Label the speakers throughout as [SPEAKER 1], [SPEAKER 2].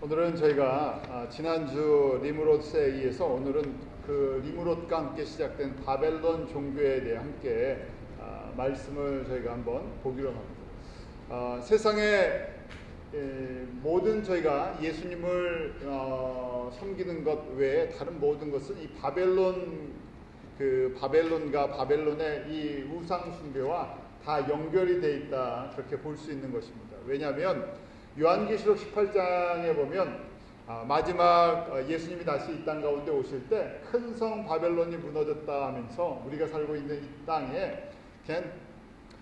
[SPEAKER 1] 오늘은 저희가 지난주 리므롯에 의해서 오늘은 그 리므롯과 함께 시작된 바벨론 종교에 대해 함께 말씀을 저희가 한번 보기로 합니다. 세상에 모든 저희가 예수님을 섬기는 것 외에 다른 모든 것은 이 바벨론과 바벨론의 이 우상 숭배와 다 연결이 되어 있다, 그렇게 볼 수 있는 것입니다. 왜냐하면 요한계시록 18장에 보면 마지막 예수님이 다시 이 땅 가운데 오실 때 큰 성 바벨론이 무너졌다 하면서 우리가 살고 있는 이 땅에 그냥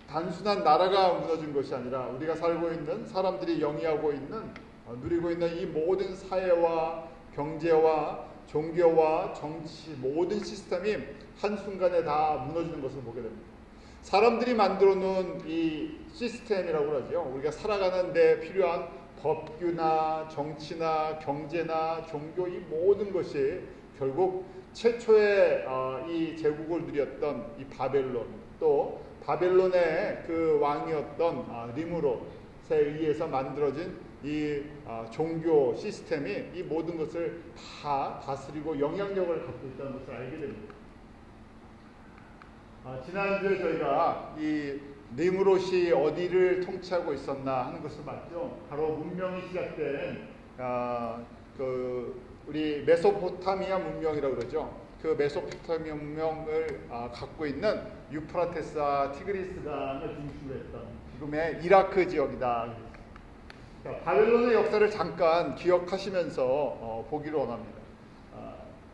[SPEAKER 1] 단순한 나라가 무너진 것이 아니라 우리가 살고 있는 사람들이 영위하고 있는 누리고 있는 이 모든 사회와 경제와 종교와 정치 모든 시스템이 한순간에 다 무너지는 것을 보게 됩니다. 사람들이 만들어 놓은 이 시스템이라고 그러죠. 우리가 살아가는 데 필요한 법규나 정치나 경제나 종교 이 모든 것이 결국 최초의 이 제국을 누렸던 이 바벨론, 또 바벨론의 그 왕이었던 리므롯에 의해서 만들어진 이 종교 시스템이 이 모든 것을 다 다스리고 영향력을 갖고 있다는 것을 알게 됩니다. 지난주에 저희가 이 리므롯이 어디를 통치하고 있었나 하는 것을 봤죠. 바로 문명이 시작된 우리 메소포타미아 문명이라고 그러죠. 그 메소포타미아 문명을 갖고 있는 유프라테스와 티그리스 강을 중심으로 했던 지금의 이라크 지역이다. 바벨론의 역사를 잠깐 기억하시면서 보기로 원합니다.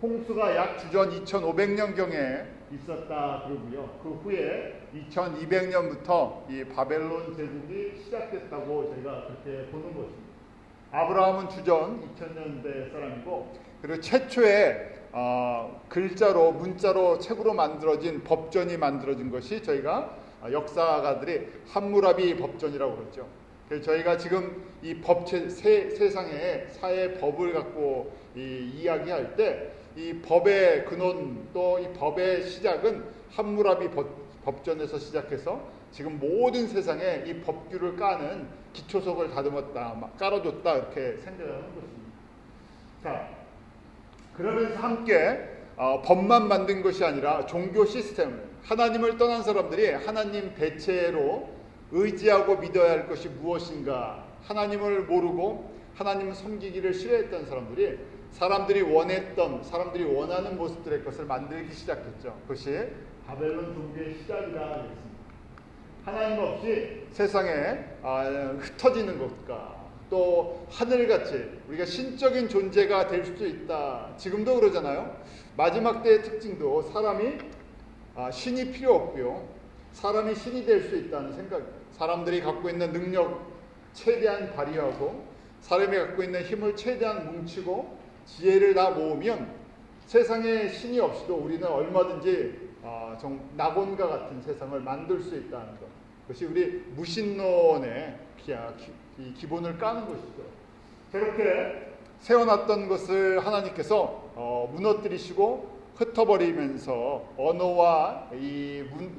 [SPEAKER 1] 홍수가 약 주전 2500년경에 있었다 그러고요. 그 후에 2200년부터 이 바벨론 제국이 시작됐다고 저희가 그렇게 보는 것입니다. 아브라함은 주전 2000년대 사람이고, 그리고 최초의 글자로 문자로 책으로 만들어진 법전이 만들어진 것이 저희가 역사가들이 함무라비 법전이라고 그러죠. 그래서 저희가 지금 이 세상의 사회 법을 갖고 이야기할 때 이 법의 근원 또 이 법의 시작은 함무라비 법전에서 시작해서 지금 모든 세상에 이 법규를 까는 기초석을 다듬었다, 깔아줬다, 이렇게 생각하는 것입니다. 자, 그러면서 함께 법만 만든 것이 아니라 종교 시스템을, 하나님을 떠난 사람들이 하나님 대체로 의지하고 믿어야 할 것이 무엇인가, 하나님을 모르고 하나님을 섬기기를 싫어했던 사람들이 원하는 모습들의 것을 만들기 시작했죠. 그것이 바벨론 종교의 시작이라 했습니다. 하나님 없이 세상에 흩어지는 것과 또 하늘같이 우리가 신적인 존재가 될 수 있다. 지금도 그러잖아요. 마지막 때의 특징도 사람이 신이 필요 없고요, 사람이 신이 될 수 있다는 생각. 사람들이 갖고 있는 능력 최대한 발휘하고 사람이 갖고 있는 힘을 최대한 뭉치고 지혜를 다 모으면 세상에 신이 없이도 우리는 얼마든지 낙원과 같은 세상을 만들 수 있다는 것. 그것이 우리 무신론의 기본을 까는 것이죠. 저렇게 세워놨던 것을 하나님께서 무너뜨리시고 흩어버리면서 언어와 지금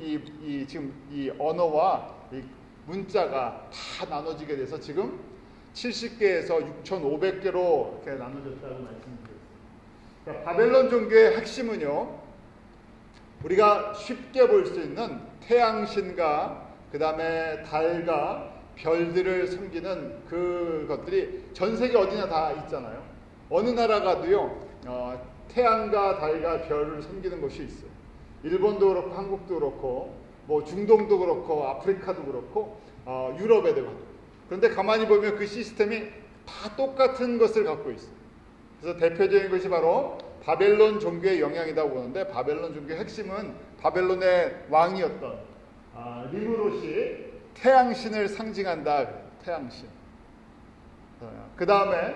[SPEAKER 1] 이 언어와 이 문자가 다 나눠지게 돼서 지금 70개에서 6,500개로 이렇게 나눠졌다고 말씀드렸습니다. 바벨론 종교의 핵심은요, 우리가 쉽게 볼 수 있는 태양신과 그 다음에 달과 별들을 섬기는 그것들이 전 세계 어디나 다 있잖아요. 어느 나라 가도요, 태양과 달과 별을 섬기는 곳이 있어요. 일본도 그렇고 한국도 그렇고 뭐 중동도 그렇고 아프리카도 그렇고 유럽에도 그렇고. 그런데 가만히 보면 그 시스템이 다 똑같은 것을 갖고 있어요. 그래서 대표적인 것이 바로 바벨론 종교의 영향이라고 보는데, 바벨론 종교의 핵심은 바벨론의 왕이었던 리므롯이 태양신을 상징한다. 태양신. 그 다음에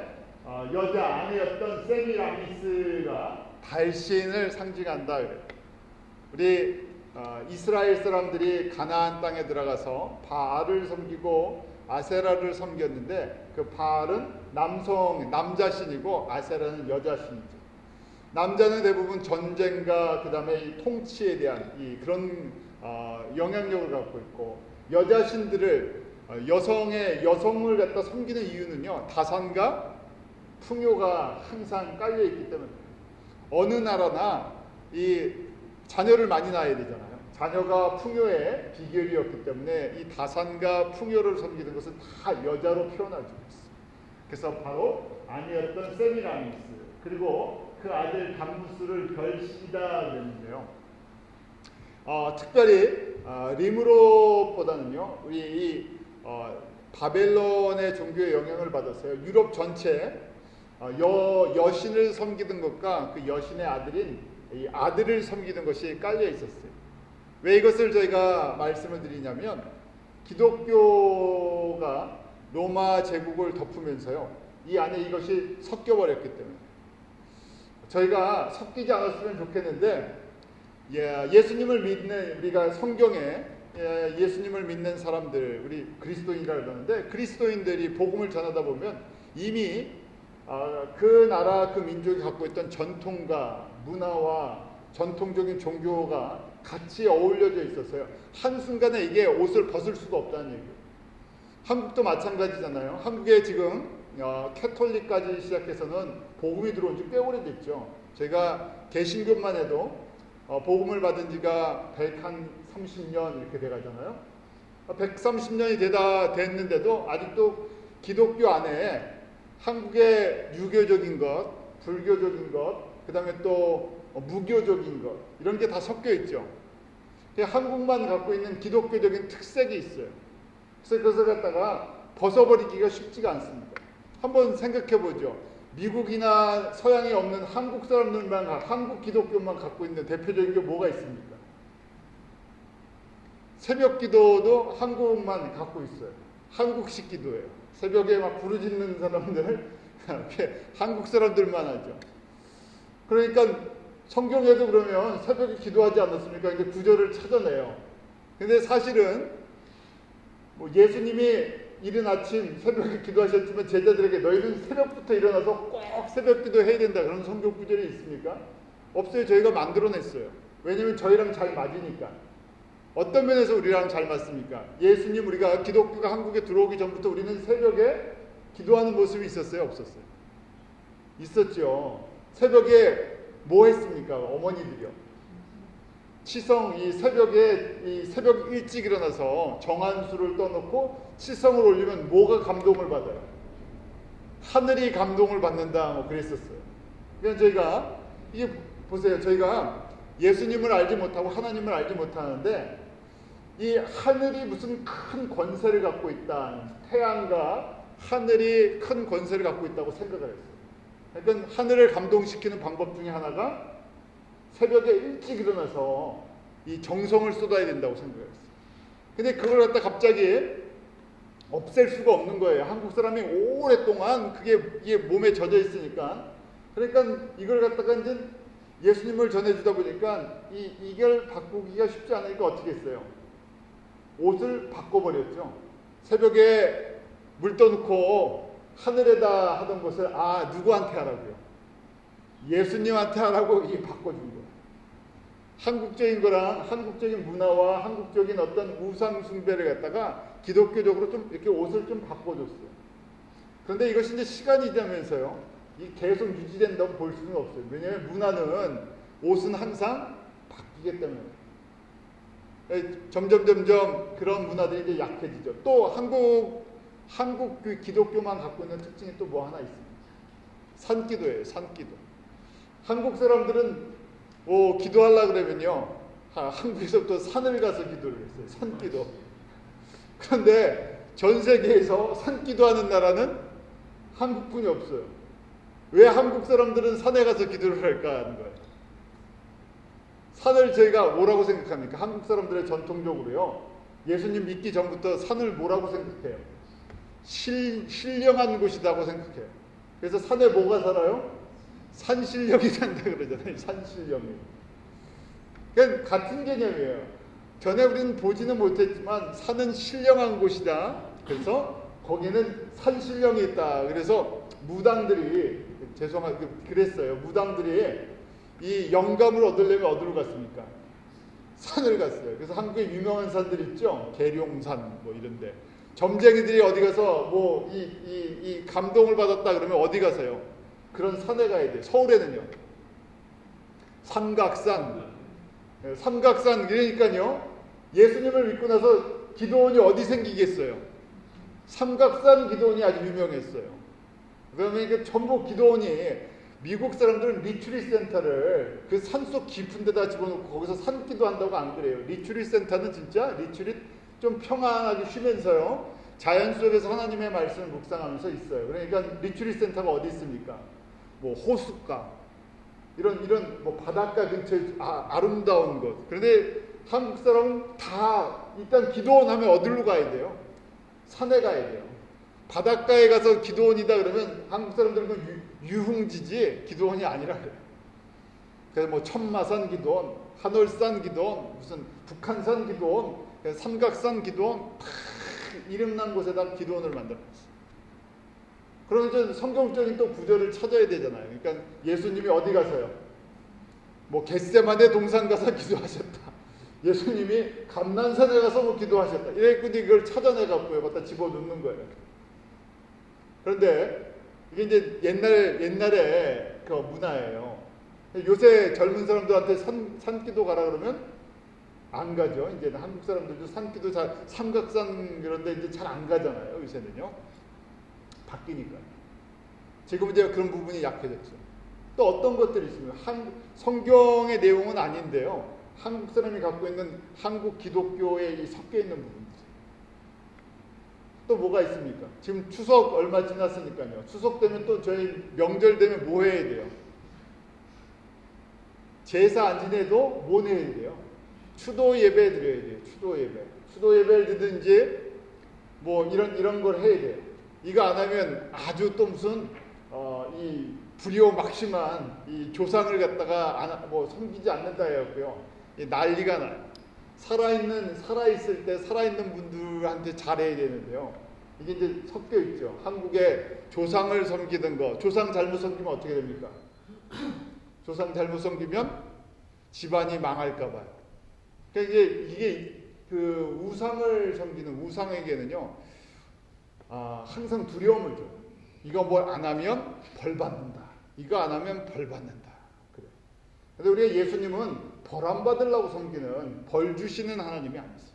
[SPEAKER 1] 여자 아내였던 세미라미스가 달신을 상징한다. 우리 이스라엘 사람들이 가나안 땅에 들어가서 바알을 섬기고 아세라를 섬겼는데, 그 바알은 남자신이고 아세라는 여자신이죠. 남자는 대부분 전쟁과 그 다음에 이 통치에 대한 그런 영향력을 갖고 있고, 여자신들을 여성을 갖다 섬기는 이유는요, 다산과 풍요가 항상 깔려 있기 때문에 어느 나라나 이 자녀를 많이 낳아야 되잖아요. 자녀가 풍요의 비결이었기 때문에 이 다산과 풍요를 섬기는 것은 다 여자로 표현해주고 있어요. 그래서 바로 아내였던 세미라미스 그리고 그 아들 감부스를 별식이다 그랬는데요. 특별히 리므롯보다는요 우리 이 바벨론의 종교의 영향을 받았어요. 유럽 전체 여신을 섬기던 것과 그 여신의 아들인 이 아들을 섬기는 것이 깔려 있었어요. 왜 이것을 저희가 말씀을 드리냐면 기독교가 로마 제국을 덮으면서요 이 안에 이것이 섞여버렸기 때문에 저희가 섞이지 않았으면 좋겠는데 예수님을 믿는 우리가 성경에 예수님을 믿는 사람들 우리 그리스도인이라고 그러는데 그리스도인들이 복음을 전하다 보면 이미 그 나라 그 민족이 갖고 있던 전통과 문화와 전통적인 종교가 같이 어울려져 있었어요. 한순간에 이게 옷을 벗을 수가 없다는 얘기예요. 한국도 마찬가지잖아요. 한국에 지금 캐톨릭까지 시작해서는 복음이 들어온 지 꽤 오래됐죠. 제가 개신교만 해도 복음을 받은 지가 130년 이렇게 돼가잖아요. 130년이 됐는데도 아직도 기독교 안에 한국의 유교적인 것, 불교적인 것, 그 다음에 또 무교적인 것 이런 게 다 섞여 있죠. 한국만 갖고 있는 기독교적인 특색이 있어요. 그래서 그것을 갖다가 벗어버리기가 쉽지가 않습니다. 한번 생각해 보죠. 미국이나 서양에 없는 한국 사람들만 한국 기독교만 갖고 있는 대표적인 게 뭐가 있습니까? 새벽 기도도 한국만 갖고 있어요. 한국식 기도예요. 새벽에 막 부르짖는 사람들 한국 사람들만 하죠. 그러니까 성경에도 그러면 새벽에 기도하지 않았습니까? 이제 구절을 찾아내요. 근데 사실은 뭐 예수님이 이른 아침 새벽에 기도하셨지만 제자들에게 너희는 새벽부터 일어나서 꼭 새벽 기도해야 된다 그런 성경 구절이 있습니까? 없어요. 저희가 만들어냈어요. 왜냐하면 저희랑 잘 맞으니까. 어떤 면에서 우리랑 잘 맞습니까? 예수님 우리가 기독교가 한국에 들어오기 전부터 우리는 새벽에 기도하는 모습이 있었어요? 없었어요? 있었죠. 새벽에 뭐 했습니까? 어머니들이요. 치성 이 새벽 일찍 일어나서 정한수를 떠놓고 치성을 올리면 뭐가 감동을 받아요? 하늘이 감동을 받는다 뭐 그랬었어요. 그러니까 저희가 이게 보세요. 저희가 예수님을 알지 못하고 하나님을 알지 못하는데 이 하늘이 무슨 큰 권세를 갖고 있다. 태양과 하늘이 큰 권세를 갖고 있다고 생각을 했어요. 그러니까 하늘을 감동시키는 방법 중에 하나가 새벽에 일찍 일어나서 이 정성을 쏟아야 된다고 생각했어요. 근데 그걸 갖다 갑자기 없앨 수가 없는 거예요. 한국 사람이 오랫동안 이게 몸에 젖어 있으니까. 그러니까 이걸 갖다가 이제 예수님을 전해주다 보니까 이걸 바꾸기가 쉽지 않으니까 어떻게 했어요? 옷을 바꿔버렸죠. 새벽에 물 떠놓고 하늘에다 하던 것을 누구한테 하라고요? 예수님한테 하라고 이게 바꿔준 거예요. 한국적인 거랑 한국적인 문화와 한국적인 어떤 우상 숭배를 갖다가 기독교적으로 좀 이렇게 옷을 좀 바꿔줬어요. 그런데 이것이 이제 시간이 지나면서요, 이 계속 유지된다고 볼 수는 없어요. 왜냐하면 문화는 옷은 항상 바뀌기 때문에 점점 그런 문화들이 이제 약해지죠. 또 한국 그 기독교만 갖고 있는 특징이 또 뭐 하나 있습니다. 산기도예요. 산기도. 한국 사람들은 기도하려고 그러면요, 한국에서부터 산을 가서 기도를 했어요. 산기도. 그런데 전 세계에서 산기도하는 나라는 한국뿐이 없어요. 왜 한국 사람들은 산에 가서 기도를 할까 하는 거예요. 산을 저희가 뭐라고 생각합니까? 한국 사람들의 전통적으로요, 예수님 믿기 전부터 산을 뭐라고 생각해요? 신령한 곳이라고 생각해요. 그래서 산에 뭐가 살아요? 산신령이 산다 그러잖아요. 산신령이. 그러니까 같은 개념이에요. 전에 우리는 보지는 못했지만 산은 신령한 곳이다. 그래서 거기는 산신령이 있다. 그래서 무당들이 그랬어요. 무당들이 이 영감을 얻으려면 어디로 갔습니까? 산을 갔어요. 그래서 한국에 유명한 산들 있죠. 계룡산 뭐 이런데. 점쟁이들이 어디 가서 이 감동을 받았다 그러면 어디 가세요? 그런 산에 가야 돼요. 서울에는요. 삼각산. 삼각산 그러니까요. 예수님을 믿고 나서 기도원이 어디 생기겠어요? 삼각산 기도원이 아주 유명했어요. 그러면 전부 기도원이 미국 사람들은 리트릿 센터를 그 산속 깊은 데다 집어넣고 거기서 산기도 한다고 안 그래요. 리트릿 센터는 진짜 리트릿 좀 평안하게 쉬면서요. 자연 속에서 하나님의 말씀을 묵상하면서 있어요. 그러니까 리트릿 센터가 어디 있습니까? 뭐 호숫가 이런 뭐 바닷가 근처에 아름다운 곳. 그런데 한국 사람은 다 일단 기도원 하면 어디로 가야 돼요? 산에 가야 돼요. 바닷가에 가서 기도원이다 그러면 한국 사람들은 유흥지지 기도원이 아니라 그래요. 그래서 뭐 천마산 기도원, 한월산 기도원, 무슨 북한산 기도원, 삼각산 기도원 다 이름난 곳에다 기도원을 만들었어요. 그러면 성경적인 또 구절을 찾아야 되잖아요. 그러니까 예수님이 어디 가서요? 뭐 겟세마네 동산 가서 기도하셨다. 예수님이 감난산에 가서 뭐 기도하셨다. 이랬더니 이걸 찾아내갖고요. 갖다 집어넣는 거예요. 그런데 이게 이제 옛날에 그 문화예요. 요새 젊은 사람들한테 산기도 가라 그러면 안 가죠. 이제 한국 사람들도 산기도 삼각산 그런데 이제 잘 안 가잖아요. 요새는요. 바뀌니까. 지금 이제 그런 부분이 약해졌죠. 또 어떤 것들이 있습니다. 성경의 내용은 아닌데요. 한국 사람이 갖고 있는 한국 기독교에 섞여 있는 부분들. 또 뭐가 있습니까? 지금 추석 얼마 지났으니까요. 추석 되면 또 저희 명절 되면 뭐 해야 돼요? 제사 안 지내도 뭐 해야 돼요? 추도 예배 드려야 돼요. 추도 예배. 추도 예배를 드든지 뭐 이런 걸 해야 돼요. 이거 안 하면 아주 또 무슨 이 불효 막심한 이 조상을 갖다가 뭐 섬기지 않는다 해갖고요. 난리가 나요. 살아있을 때 살아있는 분들한테 잘해야 되는데요. 이게 이제 섞여 있죠. 한국에 조상을 섬기는 거, 조상 잘못 섬기면 어떻게 됩니까? 조상 잘못 섬기면 집안이 망할까봐요. 그러니까 이게 그 우상을 섬기는 우상에게는요, 항상 두려움을 줘요. 이거 뭘 안 하면 벌 받는다. 이거 안 하면 벌 받는다. 그래. 근데 우리가 예수님은 벌 안 받으려고 섬기는 벌 주시는 하나님이 아니세요.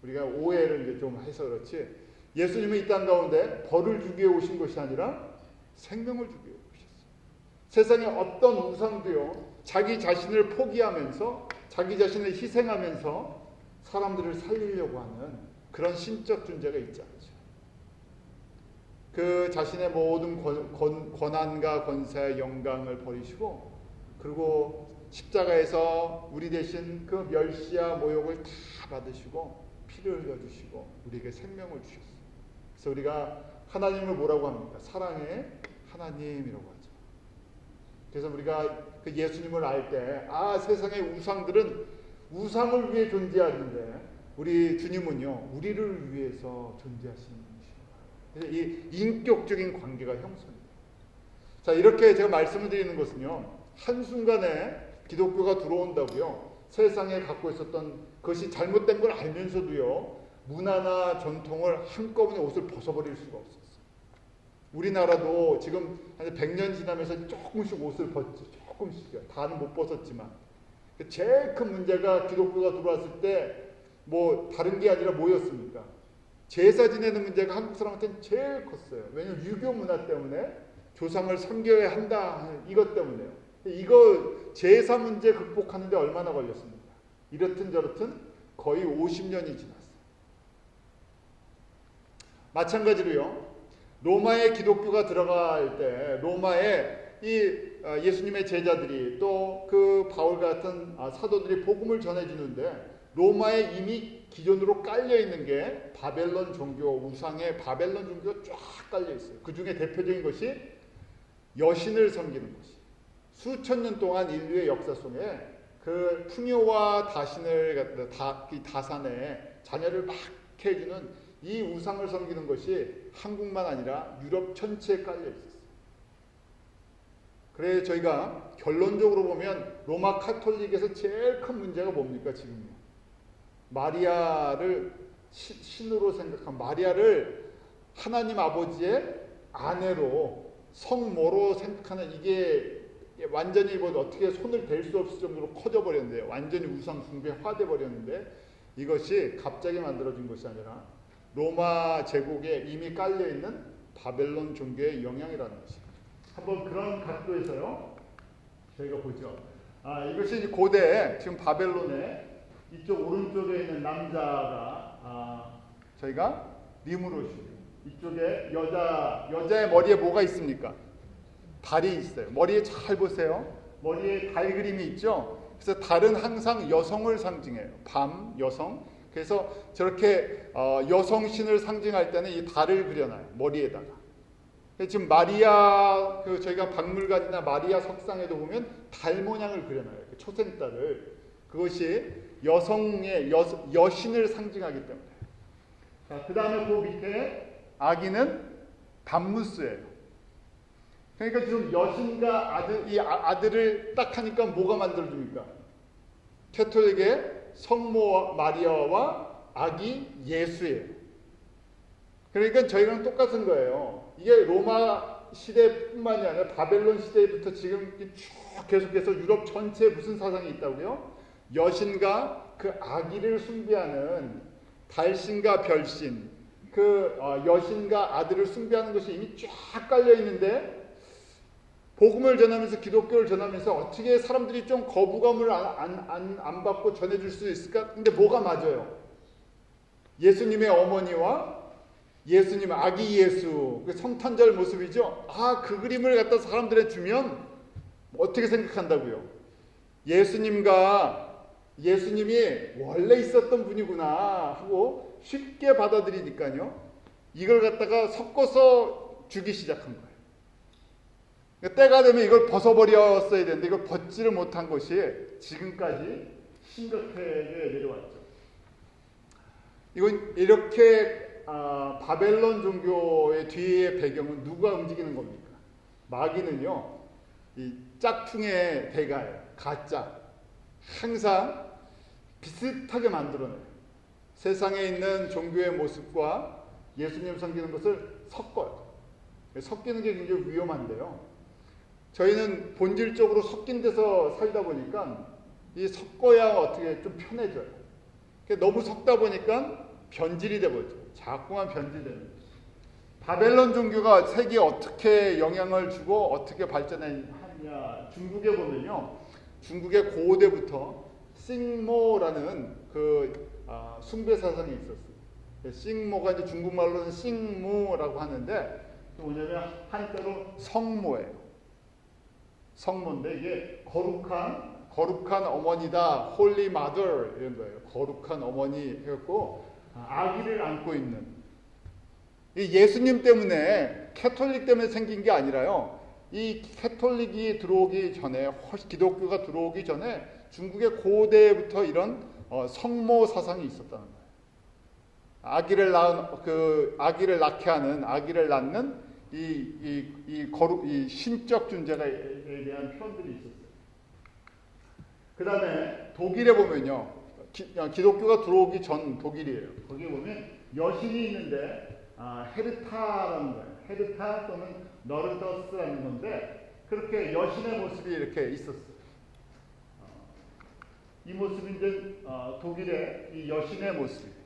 [SPEAKER 1] 우리가 오해를 이제 좀 해서 그렇지. 예수님은 이 땅 가운데 벌을 주기 위해 오신 것이 아니라 생명을 주기 위해 오셨어요. 세상에 어떤 우상도요, 자기 자신을 포기하면서 자기 자신을 희생하면서 사람들을 살리려고 하는 그런 신적 존재가 있지 않죠. 그 자신의 모든 권한과 권세, 영광을 버리시고 그리고 십자가에서 우리 대신 그 멸시와 모욕을 다 받으시고 피를 흘려주시고 우리에게 생명을 주셨어요. 그래서 우리가 하나님을 뭐라고 합니까? 사랑의 하나님이라고 하죠. 그래서 우리가 그 예수님을 알 때 세상의 우상들은 우상을 위해 존재하는데 우리 주님은요 우리를 위해서 존재하시는 분이시죠. 그래서 이 인격적인 관계가 형성돼요. 자, 이렇게 제가 말씀을 드리는 것은요 한순간에 기독교가 들어온다고요 세상에 갖고 있었던 그것이 잘못된 걸 알면서도요 문화나 전통을 한꺼번에 옷을 벗어버릴 수가 없었어요. 우리나라도 지금 한 100년 지나면서 조금씩 옷을 벗죠. 조금씩요. 다는 못 벗었지만 제일 큰 문제가 기독교가 들어왔을 때 뭐 다른 게 아니라 뭐였습니까? 제사 지내는 문제가 한국 사람한테는 제일 컸어요. 왜냐하면 유교 문화 때문에 조상을 섬겨야 한다 이것 때문에요. 이거 제사 문제 극복하는데 얼마나 걸렸습니까? 이렇든 저렇든 거의 50년이 지났어요. 마찬가지로요. 로마에 기독교가 들어갈 때 로마에 이 예수님의 제자들이 또 그 바울 같은 사도들이 복음을 전해주는데 로마에 이미 기존으로 깔려 있는 게 바벨론 종교, 우상의 바벨론 종교가 쫙 깔려 있어요. 그 중에 대표적인 것이 여신을 섬기는 것이. 수천 년 동안 인류의 역사 속에 그 풍요와 다신을 다산에 자녀를 막 해주는 이 우상을 섬기는 것이 한국만 아니라 유럽 전체에 깔려 있었어요. 그래서 저희가 결론적으로 보면 로마 카톨릭에서 제일 큰 문제가 뭡니까 지금요? 마리아를 신으로 생각한 마리아를 하나님 아버지의 아내로 성모로 생각하는 이게 완전히 뭐 어떻게 손을 댈 수 없을 정도로 커져 버렸는데 완전히 우상 숭배화돼 버렸는데 이것이 갑자기 만들어진 것이 아니라 로마 제국에 이미 깔려 있는 바벨론 종교의 영향이라는 것입니다. 한번 그런 각도에서요 저희가 보죠. 이것이 이제 고대 지금 바벨론의 이쪽 오른쪽에 있는 남자가 저희가 니무롯이고 이쪽에 여자의 머리에 뭐가 있습니까? 달이 있어요. 머리에 잘 보세요. 머리에 달 그림이 있죠. 그래서 달은 항상 여성을 상징해요. 밤 여성. 그래서 저렇게 여성신을 상징할 때는 이 달을 그려놔요. 머리에다가. 지금 마리아 저희가 박물관이나 마리아 석상에도 보면 달 모양을 그려놔요. 초생달을. 그것이 여성의 여신을 상징하기 때문에. 자, 그 다음에 그 밑에 아기는 담무스예요. 그러니까 지금 여신과 이 아들을 딱 하니까 뭐가 만들어집니까? 캐톨릭의 성모 마리아와 아기 예수예요. 그러니까 저희랑 똑같은 거예요. 이게 로마 시대뿐만이 아니라 바벨론 시대부터 지금 쭉 계속해서 유럽 전체에 무슨 사상이 있다고요? 여신과 그 아기를 숭배하는 달신과 별신, 여신과 아들을 숭배하는 것이 이미 쫙 깔려 있는데 복음을 전하면서 기독교를 전하면서 어떻게 사람들이 좀 거부감을 안 받고 전해줄 수 있을까? 근데 뭐가 맞아요? 예수님의 어머니와 예수님 아기 예수 그 성탄절 모습이죠. 그 그림을 갖다 사람들에 주면 어떻게 생각한다고요? 예수님이 원래 있었던 분이구나 하고 쉽게 받아들이니까요. 이걸 갖다가 섞어서 주기 시작한 거예요. 때가 되면 이걸 벗어버렸어야 되는데 이걸 벗지를 못한 것이 지금까지 심각하게 내려왔죠. 이건 이렇게 바벨론 종교의 뒤의 배경은 누가 움직이는 겁니까? 마귀는요. 이 짝퉁의 대가예요. 가짜. 항상 비슷하게 만들어내요. 세상에 있는 종교의 모습과 예수님 섬기는 것을 섞어요. 섞이는 게 굉장히 위험한데요. 저희는 본질적으로 섞인 데서 살다 보니까 이 섞어야 어떻게 좀 편해져요. 너무 섞다 보니까 변질이 돼버리죠. 자꾸만 변질되는 거죠. 바벨론 종교가 세계에 어떻게 영향을 주고 어떻게 발전했냐. 중국에 보면요. 중국의 고대부터 싱모라는 숭배 사상이 있었어요. 싱모가 이제 중국말로는 싱무라고 하는데 뭐냐면 한자로 성모예요. 성모인데 이게 거룩한 어머니다, 홀리 마더 이런 거예요. 거룩한 어머니 해갖고 아기를 안고 있는. 이 예수님 때문에 캐톨릭 때문에 생긴 게 아니라요. 이 캐톨릭이 들어오기 전에 기독교가 들어오기 전에 중국의 고대부터 이런 성모 사상이 있었다는 거예요. 아기를 낳게 하는 아기를 낳는 이 신적 존재에 대한 표현들이 있었어요. 그 다음에 독일에 보면요. 기독교가 들어오기 전 독일이에요. 거기에 보면 여신이 있는데 헤르타라는 거예요. 헤르타 또는 너르더스라는 건데 그렇게 여신의 모습이 이렇게 있었어요. 이 모습이 이제 독일의 이 여신의 모습이에요.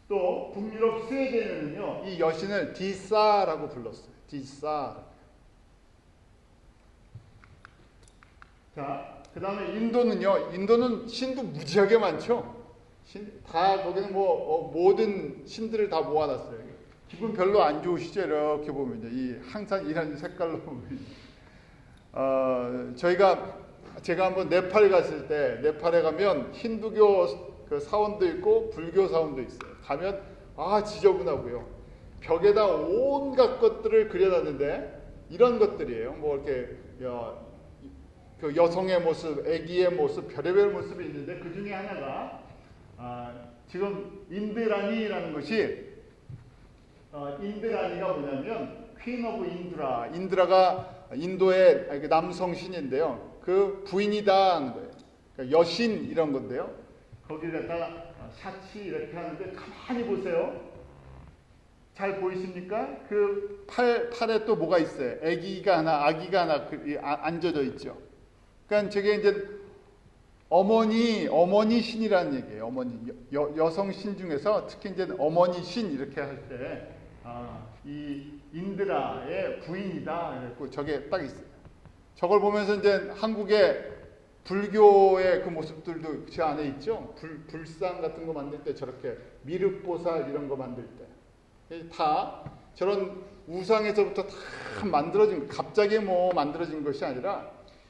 [SPEAKER 1] 또 북유럽 스웨덴은요 이 여신을 디사라고 불렀어요. 디사. 자, 그 다음에 인도는 신도 무지하게 많죠. 다 거기는 모든 신들을 다 모아놨어요. 기분 별로 안 좋으시죠? 이렇게 보면 이제 항상 이런 색깔로 보면. 제가 한번 네팔 갔을 때 네팔에 가면 힌두교 사원도 있고 불교 사원도 있어요. 가면 지저분하고요. 벽에다 온갖 것들을 그려놨는데 이런 것들이에요. 뭐 이렇게 그 여성의 모습, 아기의 모습, 별의별 모습이 있는데 그 중에 하나가 지금 인드라니라는 것이 인드라니가 뭐냐면 퀸 오브 인드라가 인도의 남성 신인데요. 그 부인이다 하는 거예요. 그러니까 여신 이런 건데요. 거기를 갖다가 샤치 이렇게 하는데 가만히 보세요. 잘 보이십니까? 그 팔에 또 뭐가 있어요? 아기가 하나 앉아져 있죠. 그러니까 저게 이제 어머니 신이라는 얘기예요. 어머니 여성 신 중에서 특히 이제 어머니 신 이렇게 할 때 이 인드라의 부인이다. 그래고 저게 딱 있어요. 저걸 보면서 이제 한국의 불교의 그 모습들도 그 안에 있죠. 불상 같은 거 만들 때 저렇게 미륵보살 이런 거 만들 때 다 저런 우상에서부터 다 만들어진, 갑자기 뭐 만들어진 것이 아니라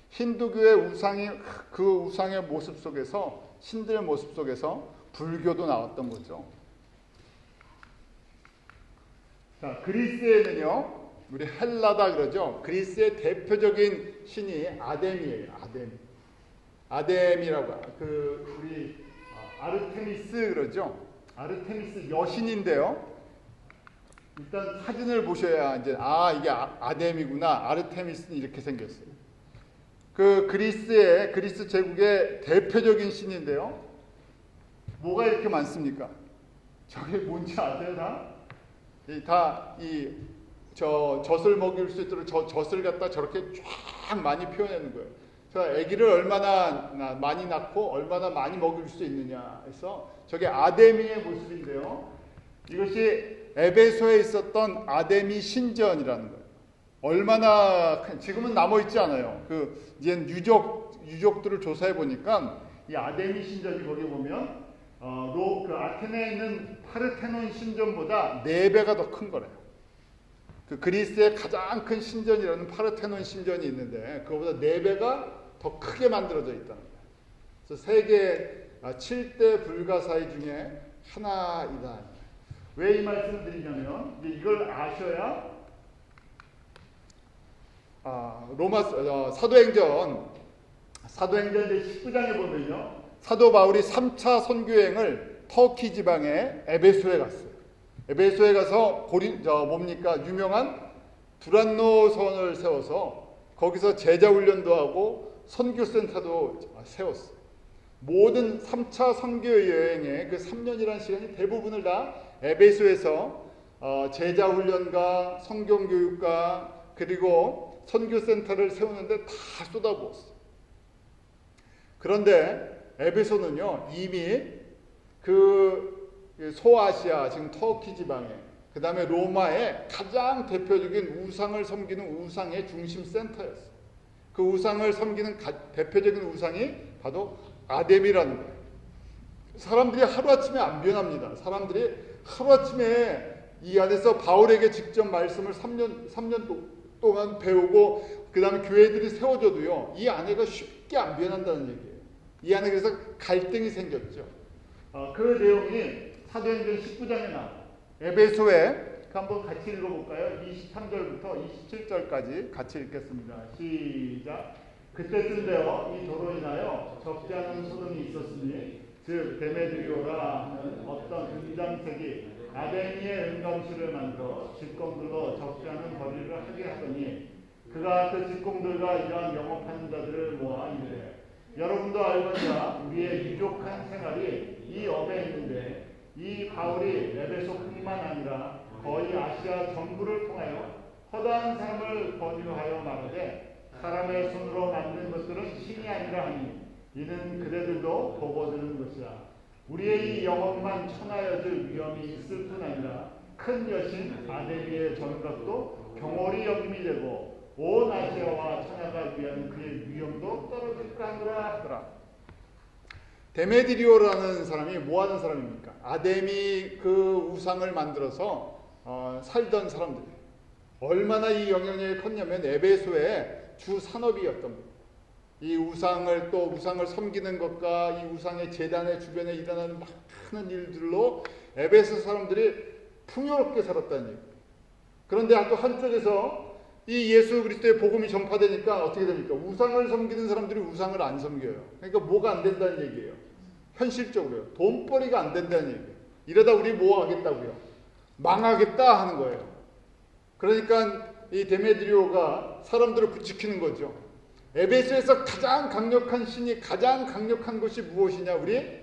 [SPEAKER 1] 힌두교의 우상이, 그 우상의 모습 속에서, 신들의 모습 속에서 불교도 나왔던 거죠. 자, 그리스에는요, 우리 헬라다 그러죠. 그리스의 대표적인 신이 아데미예요. 아데미라고, 우리 아르테미스 그러죠. 아르테미스 여신인데요. 일단 사진을 보셔야 이제 이게 아데미구나. 아르테미스는 이렇게 생겼어요. 그 그리스 제국의 대표적인 신인데요. 뭐가 이렇게 많습니까? 저게 뭔지 아세요, 다? 젖을 먹일 수 있도록 젖을 갖다 저렇게 쫙 많이 표현하는 거예요. 저 아기를 얼마나 많이 낳고 얼마나 많이 먹일 수 있느냐 해서 저게 아데미의 모습인데요. 이것이 에베소에 있었던 아데미 신전이라는 거예요. 얼마나 지금은 남아 있지 않아요. 이제 유적들을 조사해 보니까 이 아데미 신전이 거기 보면 그 아테네에 있는 파르테논 신전보다 4배가 더 큰 거래요. 그 그리스의 가장 큰 신전이라는 파르테논 신전이 있는데 그거보다 4배가 더 크게 만들어져 있다는 거예요. 그래서 세계 7대 불가사의 중에 하나이다. 왜 이 말씀을 드리냐면 이걸 아셔야 사도행전 19장에 보면요. 사도 바울이 3차 선교행을 터키 지방의 에베소에 갔어요. 에베소에 가서 유명한 두란노선을 세워서 거기서 제자 훈련도 하고 선교센터도 세웠어요. 모든 3차 선교 여행의 그 3년이라는 시간이 대부분을 다 에베소에서 제자 훈련과 성경 교육과 그리고 선교센터를 세우는데 다 쏟아부었어요. 그런데 에베소는요, 이미 그 소아시아, 지금 터키 지방에, 그 다음에 로마의 가장 대표적인 우상을 섬기는 우상의 중심 센터였어요. 그 우상을 섬기는 대표적인 우상이 바로 아데미라는 거예요. 사람들이 하루아침에 안 변합니다. 사람들이 하루아침에 이 안에서 바울에게 직접 말씀을 3년 동안 배우고 그 다음에 교회들이 세워져도요, 이 안에가 쉽게 안 변한다는 얘기예요. 이 안에 그래서 갈등이 생겼죠. 그 내용이 사도행전 19장에 나와요. 에베소에 한번 같이 읽어볼까요? 23절부터 27절까지 같이 읽겠습니다. 시작. 그때쯤 되어 이 도로 인하여 적지 않은 소동이 있었으니 즉 데메드리오라 하는 어떤 은장색이 아데미의 은감실을 만들어 직공들로 적지 않은 거리를 하게 하더니 그가 그 직공들과 이러한 영업하는 자들을 모아 이르되 여러분도 알거니와 우리의 유족한 생활이 이 업에 있는데 이 바울이 에베소뿐만 아니라 거의 아시아 전부를 통하여 허다한 삶을 권유하여 말하되 사람의 손으로 만든 것들은 신이 아니라 하니 이는 그대들도 보고 드는 것이라. 우리의 이 영업만 천하여질 위험이 있을 뿐 아니라 큰 여신 아데미의 정각도 경홀히 여김이 되고 온 아시아와 천하가 위한 그의 위험도 떨어질까 하더라. 데메드리오라는 사람이 뭐 하는 사람입니까? 아데미 그 우상을 만들어서 살던 사람들. 얼마나 이 영향력이 컸냐면 에베소의 주 산업이었던 겁니다. 이 우상을 섬기는 것과 이 우상의 제단의 주변에 일어나는 많은 일들로 에베소 사람들이 풍요롭게 살았다는 얘기예요. 그런데 또 한쪽에서 이 예수 그리스도의 복음이 전파되니까 어떻게 됩니까? 우상을 섬기는 사람들이 우상을 안 섬겨요. 그러니까 뭐가 안 된다는 얘기예요. 현실적으로요. 돈벌이가 안 된다는 얘기예요. 이러다 우리 뭐 하겠다고요? 망하겠다 하는 거예요. 그러니까 이 데메드리오가 사람들을 부추기는 거죠. 에베소에서 가장 강력한 신이 가장 강력한 것이 무엇이냐? 우리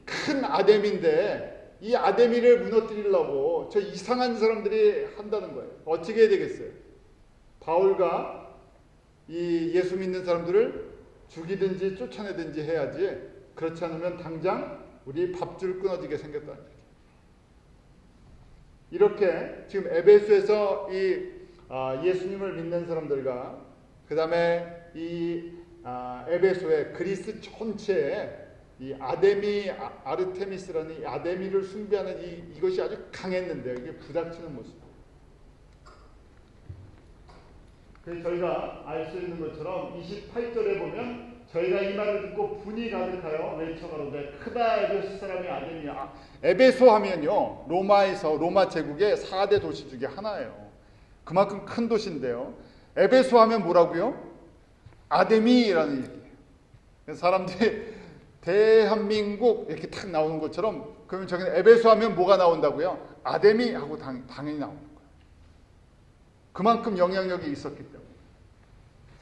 [SPEAKER 1] 큰 아데미인데 이 아데미를 무너뜨리려고 저 이상한 사람들이 한다는 거예요. 어떻게 해야 되겠어요? 바울과 이 예수 믿는 사람들을 죽이든지 쫓아내든지 해야지, 그렇지 않으면 당장 우리 밥줄 끊어지게 생겼다는 거예요. 이렇게 지금 에베소에서 이 예수님을 믿는 사람들과 그 다음에 이 에베소의 그리스 전체에 이 아데미 아르테미스라는 이 아데미를 숭배하는 이것이 아주 강했는데 이게 부닥치는 모습. 그래서 저희가 알 수 있는 것처럼 28절에 보면 저희가 이 말을 듣고 분이 가득하여 외쳐가로되 크다 에베소 사람이 아데미야. 에베소 하면요 로마 제국의 4대 도시 중에 하나예요. 그만큼 큰 도시인데요. 에베소 하면 뭐라고요? 아데미라는 얘기예요. 사람들이 대한민국 이렇게 탁 나오는 것처럼, 그러면 저기는 에베소 하면 뭐가 나온다고요? 아데미 하고 당연히 나오는 거예요. 그만큼 영향력이 있었기 때문에.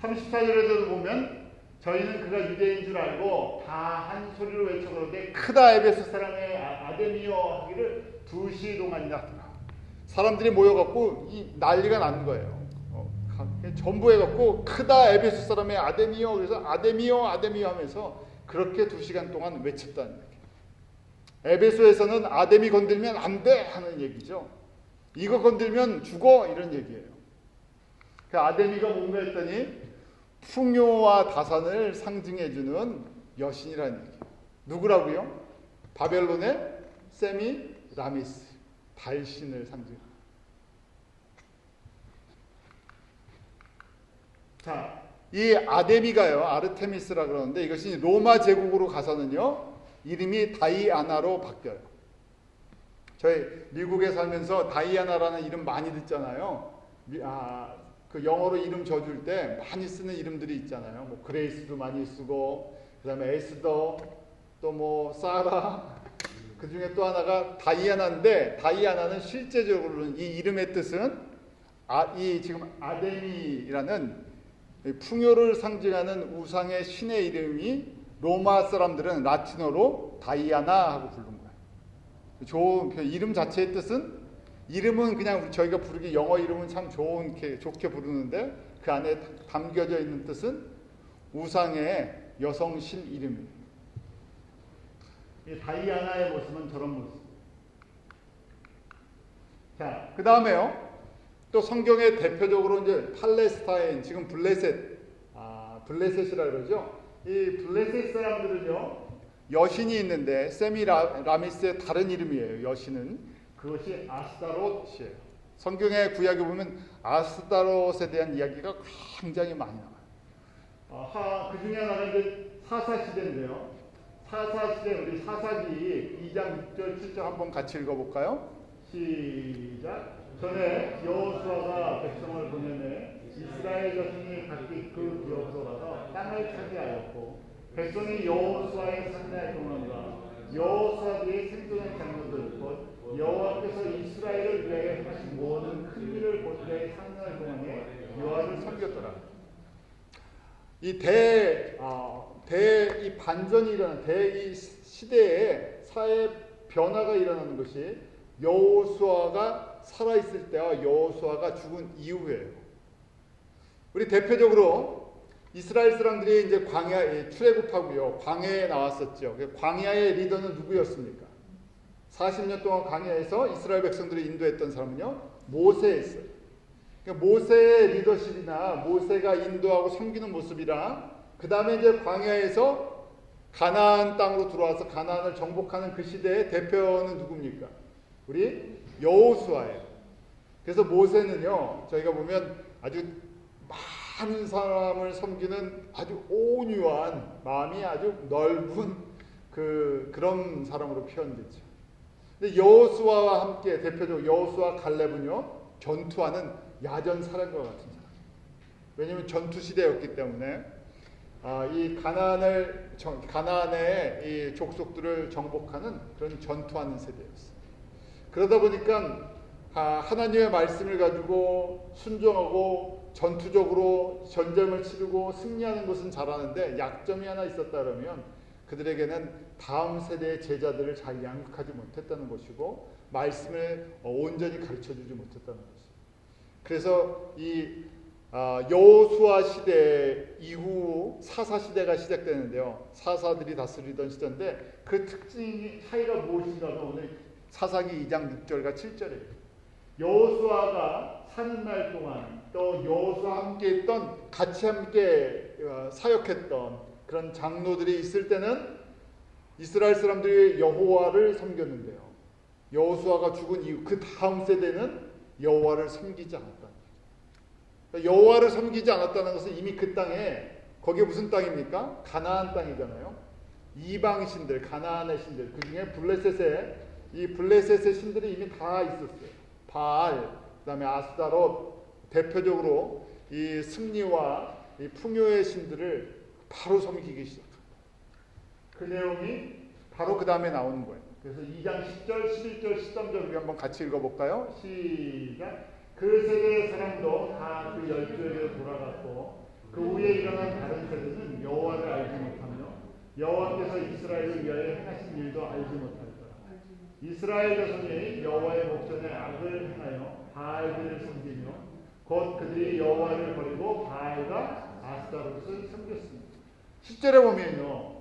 [SPEAKER 1] 34절에도 보면 저희는 그가 유대인 줄 알고 다 한 소리로 외쳐 그러되 크다 에베소 사람의 아데미여 하기를 2시 동안이나 하더라. 사람들이 모여갖고 이 난리가 나는 거예요. 전부 해갖고 크다 에베소 사람의 아데미여, 그래서 아데미여 하면서 그렇게 2시간 동안 외쳤다는 얘기예요. 에베소에서는 아데미 건들면 안 돼 하는 얘기죠. 이거 건들면 죽어 이런 얘기예요. 그 아데미가 뭔가 했더니 풍요와 다산을 상징해주는 여신이라는 얘기예요. 누구라고요? 바벨론의 세미라미스, 달신을 상징합니다. 자, 이 아데미가요, 아르테미스라 그러는데 이것이 로마 제국으로 가서는요 이름이 다이아나로 바뀌어요. 저희 미국에 살면서 다이아나라는 이름 많이 듣잖아요. 그 영어로 이름 져줄 때 많이 쓰는 이름들이 있잖아요. 뭐 그레이스도 많이 쓰고, 그다음에 에스더, 또 뭐 사라, 그 중에 또 하나가 다이아나인데, 다이아나는 실제적으로는 이 이름의 뜻은 이 지금 아데미라는 풍요를 상징하는 우상의 신의 이름이 로마 사람들은 라틴어로 다이아나 하고 부른 거예요. 좋은 이름 자체의 뜻은, 이름은 그냥 저희가 부르기 영어 이름은 참 좋게 부르는데 그 안에 담겨져 있는 뜻은 우상의 여성신 이름이에요. 이 다이아나의 모습은 저런 모습. 자, 그 다음에요. 또 성경에 대표적으로 이제 팔레스타인, 지금 블레셋이라 그러죠. 이 블레셋 사람들은요 여신이 있는데 세미라미스의 다른 이름이에요. 여신은 그것이 아스타롯이에요. 성경의 구약에 보면 아스타롯에 대한 이야기가 굉장히 많이 나와요. 그 중에 하나가 이제 사사시대인데요. 사사시대, 우리 사사기 2장 6절 7절 한번 같이 읽어볼까요? 시작. 전에 여호수아가 백성을 보내매 이스라엘 자손이 각기 그 기업으로 가서 땅을 차지하였고, 백성이 여호수아의 상례 동안과 여호수아 뒤에 생존한 장로들 곧 여호와께서 이스라엘을 위하여 하신 모든 큰 일을 본 자의 상례 동안에 여호와를 섬겼더라. 이 반전이 일어나는 이 시대에 사회 변화가 일어나는 것이 여호수아가 살아있을 때와 여호수아가 죽은 이후에요. 우리 대표적으로 이스라엘 사람들이 이제 광야에 출애굽하고요, 광야에 나왔었죠. 광야의 리더는 누구였습니까? 40년 동안 광야에서 이스라엘 백성들을 인도했던 사람은요, 모세였어요. 그러니까 모세의 리더십이나 모세가 인도하고 섬기는 모습이랑, 그 다음에 이제 광야에서 가나안 땅으로 들어와서 가나안을 정복하는 그 시대의 대표는 누굽니까? 우리 여호수아예요. 그래서 모세는요, 저희가 보면 아주 많은 사람을 섬기는 아주 온유한 마음이 아주 넓은 그런 사람으로 표현되죠. 근데 여호수아와 함께 대표적으로 여호수아 칼렙은요 전투하는 야전 사령과 같은 사람. 왜냐하면 전투 시대였기 때문에 이 가나안의 이 족속들을 정복하는 그런 전투하는 세대였어요. 그러다 보니까 하나님의 말씀을 가지고 순종하고 전투적으로 전쟁을 치르고 승리하는 것은 잘하는데 약점이 하나 있었다 그러면 그들에게는 다음 세대의 제자들을 잘 양육하지 못했다는 것이고 말씀을 온전히 가르쳐주지 못했다는 것이죠. 그래서 이 여호수아 시대 이후 사사 시대가 시작되는데요. 사사들이 다스리던 시대인데 그 특징이 차이가 무엇인가 하면 오늘 사사기 2장 6절과 7절이에요. 여호수아가 사는 날 동안 또 여호수아와 함께했던 같이 함께 사역했던 그런 장로들이 있을 때는 이스라엘 사람들이 여호와를 섬겼는데요. 여호수아가 죽은 이후 그 다음 세대는 여호와를 섬기지 않았다. 여호와를 섬기지 않았다는 것은 이미 그 땅에 거기에 무슨 땅입니까? 가나안 땅이잖아요. 이방 신들, 가나안의 신들 그 중에 블레셋의 신들이 이미 다 있었어요. 바알, 그다음에 아스타롯 대표적으로 이 승리와 이 풍요의 신들을 바로 섬기기 시작합니다. 그 내용이 바로 그 다음에 나오는 거예요. 그래서 2장 10절, 11절, 13절 우리 한번 같이 읽어볼까요? 시작. 그 세대의 사람도 다 그 12에게 돌아갔고 그 후에 일어난 다른 세대는 여호와를 알지 못하며 여호와께서 이스라엘을 위하여 행하신 일도 알지 못하였더라. 이스라엘 자손이 여호와의 목전에 악을 행하여 바알들을 섬기며 곧 그들이 여호와를 버리고 바알과 아스타롯을 섬겼습니다. 10절에 보면요.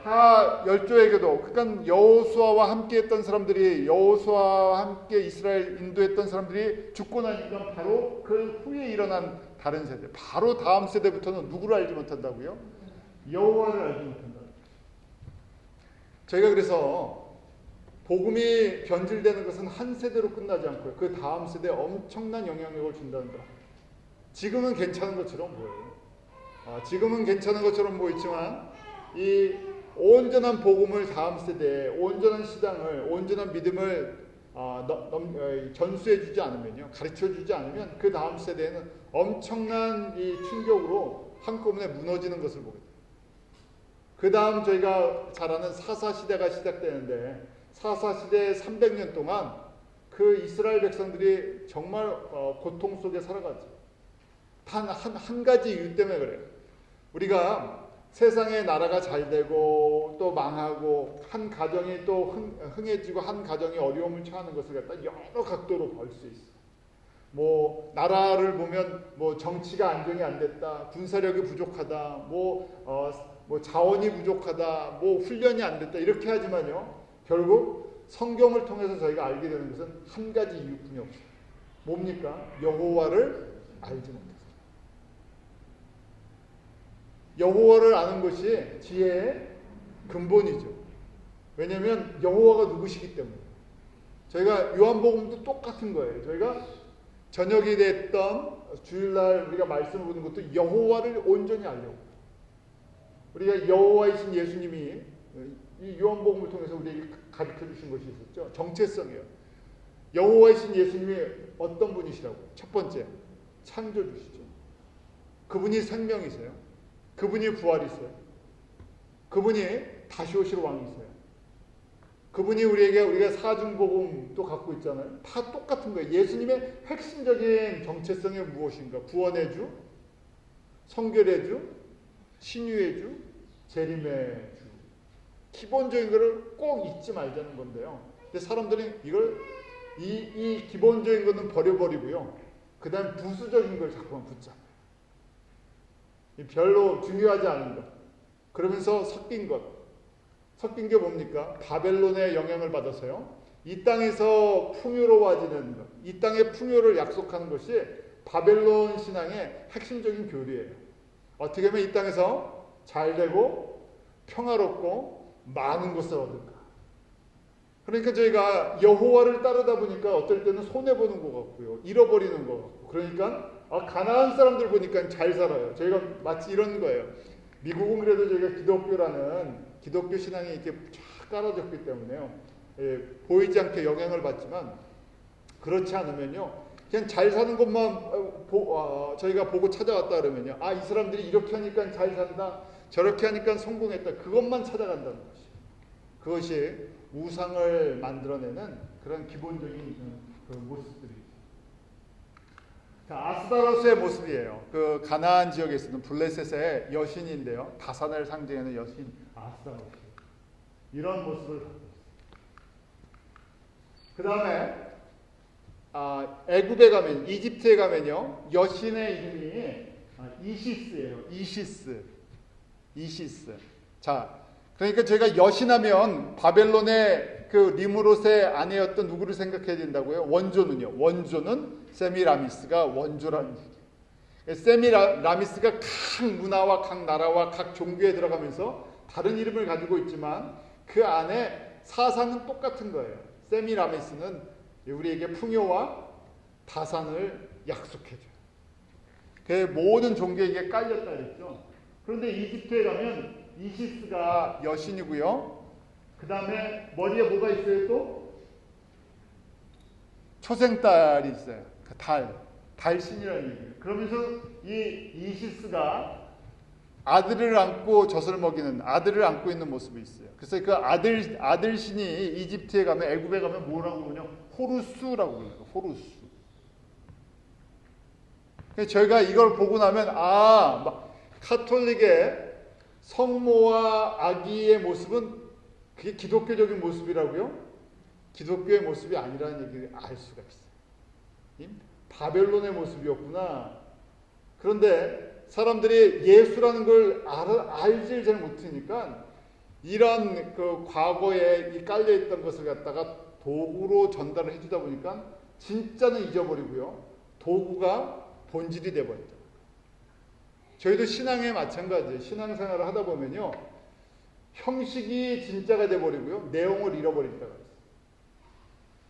[SPEAKER 1] 다 열조에게도 그러니까 여호수아와 함께했던 사람들이 여호수아와 함께 이스라엘 인도했던 사람들이 죽고 나니까 바로 그 후에 일어난 다른 세대 바로 다음 세대부터는 누구를 알지 못한다고요? 여호와를 알지 못한다. 저희가 그래서 복음이 변질되는 것은 한 세대로 끝나지 않고요. 그 다음 세대에 엄청난 영향력을 준다는 거. 지금은 괜찮은 것처럼 보여요. 지금은 괜찮은 것처럼 보이지만 이 온전한 복음을 다음 세대에 온전한 신앙을 온전한 믿음을 전수해 주지 않으면요, 가르쳐 주지 않으면 그 다음 세대에는 엄청난 이 충격으로 한꺼번에 무너지는 것을 보게 돼요. 그 다음 저희가 잘 아는 사사 시대가 시작되는데 사사 시대 300년 동안 그 이스라엘 백성들이 정말 고통 속에 살아가죠. 단 한 가지 이유 때문에 그래요. 우리가 세상의 나라가 잘 되고 또 망하고 한 가정이 또 흥해지고 한 가정이 어려움을 처하는 것을 갖다 여러 각도로 볼 수 있어요. 뭐 나라를 보면 뭐 정치가 안정이 안 됐다, 군사력이 부족하다, 뭐 자원이 부족하다, 뭐 훈련이 안 됐다 이렇게 하지만요. 결국 성경을 통해서 저희가 알게 되는 것은 한 가지 이유뿐이 없어요. 뭡니까? 여호와를 알지 못해서. 여호와를 아는 것이 지혜의 근본이죠. 왜냐하면 여호와가 누구시기 때문에. 저희가 요한복음도 똑같은 거예요. 저희가 저녁이 됐던 주일날 우리가 말씀을 보는 것도 여호와를 온전히 알려고. 우리가 여호와이신 예수님이 이 요한복음을 통해서 우리에게 가르쳐 주신 것이 있었죠. 정체성이에요. 여호와이신 예수님이 어떤 분이시라고? 첫 번째, 창조주시죠. 그분이 생명이세요. 그분이 부활이세요. 그분이 다시 오실 왕이세요. 그분이 우리가 사중복음도 갖고 있잖아요. 다 똑같은 거예요. 예수님의 핵심적인 정체성이 무엇인가? 구원의 주, 성결의 주, 신유의 주, 재림의 주. 기본적인 것을 꼭 잊지 말자는 건데요. 근데 사람들이 이걸 이 기본적인 것은 버려버리고요. 그 다음 부수적인 걸 자꾸만 붙잡아요. 별로 중요하지 않은 것. 그러면서 섞인 것. 섞인 게 뭡니까? 바벨론의 영향을 받아서요. 이 땅에서 풍요로워지는 것. 이 땅의 풍요를 약속하는 것이 바벨론 신앙의 핵심적인 교리예요. 어떻게 하면 이 땅에서 잘되고 평화롭고 많은 것을 얻을까. 그러니까 저희가 여호와를 따르다 보니까 어떨 때는 손해보는 것 같고요. 잃어버리는 것 같고. 그러니까 가나안 사람들 보니까 잘 살아요. 저희가 마치 이런 거예요. 미국은 그래도 저희가 기독교 신앙이 이렇게 쫙 깔아졌기 때문에요. 보이지 않게 영향을 받지만 그렇지 않으면요. 그냥 잘 사는 것만 저희가 보고 찾아왔다 그러면요. 이 사람들이 이렇게 하니까 잘 산다. 저렇게 하니까 성공했다. 그것만 찾아간다는 것이에요. 그것이 우상을 만들어내는 그런 기본적인 그 모습들이죠. 자, 아스타로스의 모습이에요. 그 가나안 지역에 있는 블레셋의 여신인데요. 다산을 상징하는 여신 아스타로스. 이런 모습을 갖고 있어요. 그 다음에 애굽에 가면, 이집트에 가면요, 여신의 이름이 이시스예요. 이시스. 자, 그러니까 저희가 여신하면 바벨론의 그 리무롯의 아내였던 누구를 생각해야 된다고요? 원조는 세미라미스가 원조라는 얘기예요. 세미라미스가 각 문화와 각 나라와 각 종교에 들어가면서 다른 이름을 가지고 있지만 그 안에 사상은 똑같은 거예요. 세미라미스는 우리에게 풍요와 다산을 약속해줘요. 그 모든 종교에게 깔렸다 그랬죠. 그런데 이집트에 가면 이시스가 여신이고요. 그 다음에 머리에 뭐가 있어요 또? 초생달이 있어요. 그 달신이라는 얘기예요. 그러면서 이 이시스가 아들을 안고 젖을 먹이는, 아들을 안고 있는 모습이 있어요. 그래서 그 아들신이 이집트에 가면, 애굽에 가면 뭐라고 부르냐? 호루스라고 불러요. 호루스. 저희가 이걸 보고 나면 카톨릭의 성모와 아기의 모습은 그게 기독교적인 모습이라고요? 기독교의 모습이 아니라는 얘기를 알 수가 있어요. 바벨론의 모습이었구나. 그런데 사람들이 예수라는 걸 알지 잘 못하니까 이런 그 과거에 이 깔려있던 것을 갖다가 도구로 전달을 해주다 보니까 진짜는 잊어버리고요. 도구가 본질이 돼버렸다. 저희도 신앙에 마찬가지예요. 신앙생활을 하다 보면요. 형식이 진짜가 돼버리고요. 내용을 잃어버린다고 했어요.